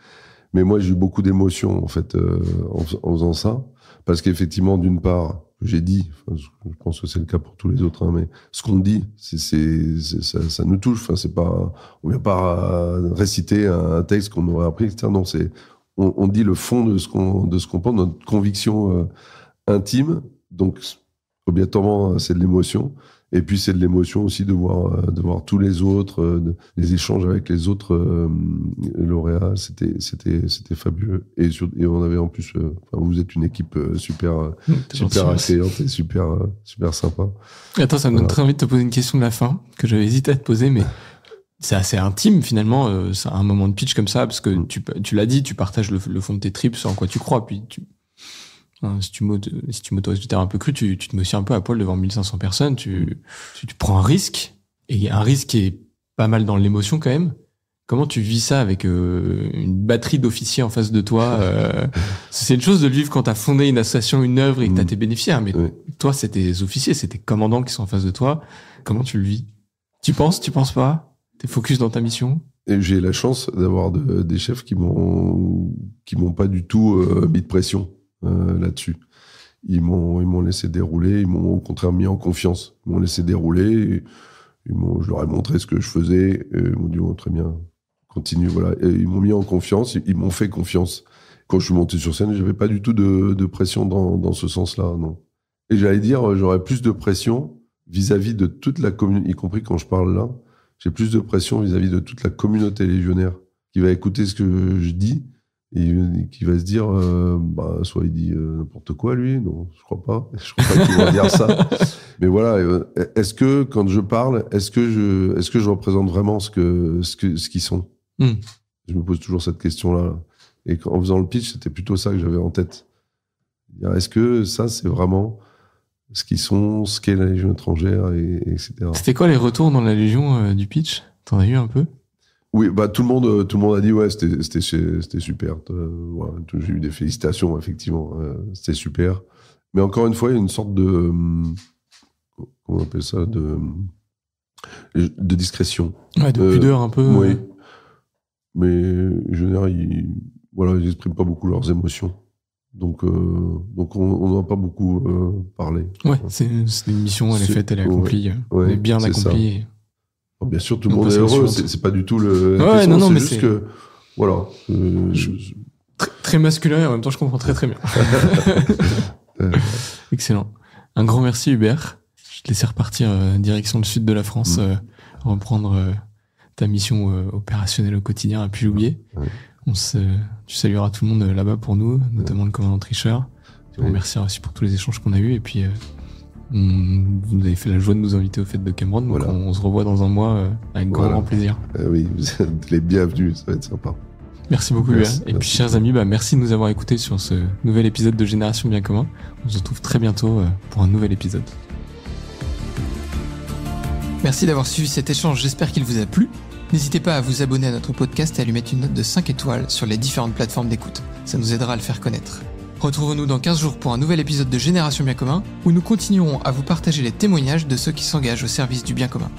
Mais moi, j'ai eu beaucoup d'émotions en fait en faisant ça, parce qu'effectivement, d'une part, j'ai dit, je pense que c'est le cas pour tous les autres, mais ce qu'on dit, ça nous touche. Enfin, c'est pas, on vient pas réciter un texte qu'on aurait appris, etc. Non, on dit le fond de ce qu'on pense, notre conviction intime. Donc, obligatoirement, c'est de l'émotion. Et puis, c'est de l'émotion aussi de voir tous les autres, les échanges avec les autres lauréats. C'était fabuleux. Et on avait en plus, vous êtes une équipe super accueillante et super sympa. Attends, ça me donne très envie de te poser une question de la fin, que j'avais hésité à te poser, mais c'est assez intime finalement, c'est un moment de pitch comme ça, parce que tu l'as dit, tu partages le fond de tes tripes, sur en quoi tu crois, puis si tu m'autorises du terrain un peu cru, tu te mets aussi un peu à poil devant 1500 personnes, tu prends un risque, et un risque qui est pas mal dans l'émotion quand même. Comment tu vis ça avec une batterie d'officiers en face de toi C'est une chose de le vivre quand t'as fondé une association, une œuvre et que t'as tes bénéficiaires, mais toi, c'est tes officiers, c'est tes commandants qui sont en face de toi. Comment tu le vis? Tu penses pas? T'es focus dans ta mission? Et j'ai la chance d'avoir des chefs qui m'ont pas du tout mis de pression là-dessus. Ils m'ont laissé dérouler, ils m'ont au contraire mis en confiance. Ils m'ont laissé dérouler, je leur ai montré ce que je faisais, et ils m'ont dit très bien, continue, voilà. Et ils m'ont mis en confiance, ils m'ont fait confiance. Quand je suis monté sur scène, j'avais pas du tout de pression dans ce sens-là, non. Et j'allais dire, j'aurais plus de pression vis-à-vis de toute la communauté, y compris quand je parle là, j'ai plus de pression vis-à-vis de toute la communauté légionnaire qui va écouter ce que je dis et qui va se dire, soit il dit n'importe quoi lui, non, je crois pas qu'il va dire ça. Mais voilà, est-ce que quand je parle, est-ce que je représente vraiment ce qu'ils sont? Je me pose toujours cette question-là. Et en faisant le pitch, c'était plutôt ça que j'avais en tête. Est-ce que ça, c'est vraiment ce qu'ils sont, ce qu'est la Légion étrangère, etc. C'était quoi les retours dans la Légion du pitch? T'en as eu un peu? Oui, tout le monde a dit c'était super. Voilà, j'ai eu des félicitations, effectivement. C'était super. Mais encore une fois, il y a une sorte de comment on appelle ça, de discrétion. Ouais, de pudeur un peu. Oui. Mais en général, ils n'expriment pas beaucoup leurs émotions. Donc on n'en a pas beaucoup parlé. Ouais, c'est une mission, elle est faite, elle est accomplie. Elle est bien accomplie. Bien sûr, tout le monde est heureux. C'est pas du tout le. Ouais, non, mais juste que voilà. Très masculin et en même temps, je comprends très très bien. Excellent. Un grand merci Hubert. Je te laisse repartir direction le sud de la France, reprendre ta mission opérationnelle au quotidien, à plus l'oublier. Tu salueras tout le monde là-bas pour nous, notamment le commandant Tricheur. On remerciera aussi pour tous les échanges qu'on a eus. Et puis, vous avez fait la joie de nous inviter au Fêtes de Cameron. Donc on se revoit dans un mois avec grand plaisir. Oui, vous êtes les bienvenus, ça va être sympa. Merci beaucoup Hubert. Et puis chers amis, merci de nous avoir écoutés sur ce nouvel épisode de Génération Bien Commun. On se retrouve très bientôt pour un nouvel épisode. Merci d'avoir suivi cet échange, j'espère qu'il vous a plu. N'hésitez pas à vous abonner à notre podcast et à lui mettre une note de 5 étoiles sur les différentes plateformes d'écoute. Ça nous aidera à le faire connaître. Retrouvons-nous dans 15 jours pour un nouvel épisode de Génération Bien Commun, où nous continuerons à vous partager les témoignages de ceux qui s'engagent au service du bien commun.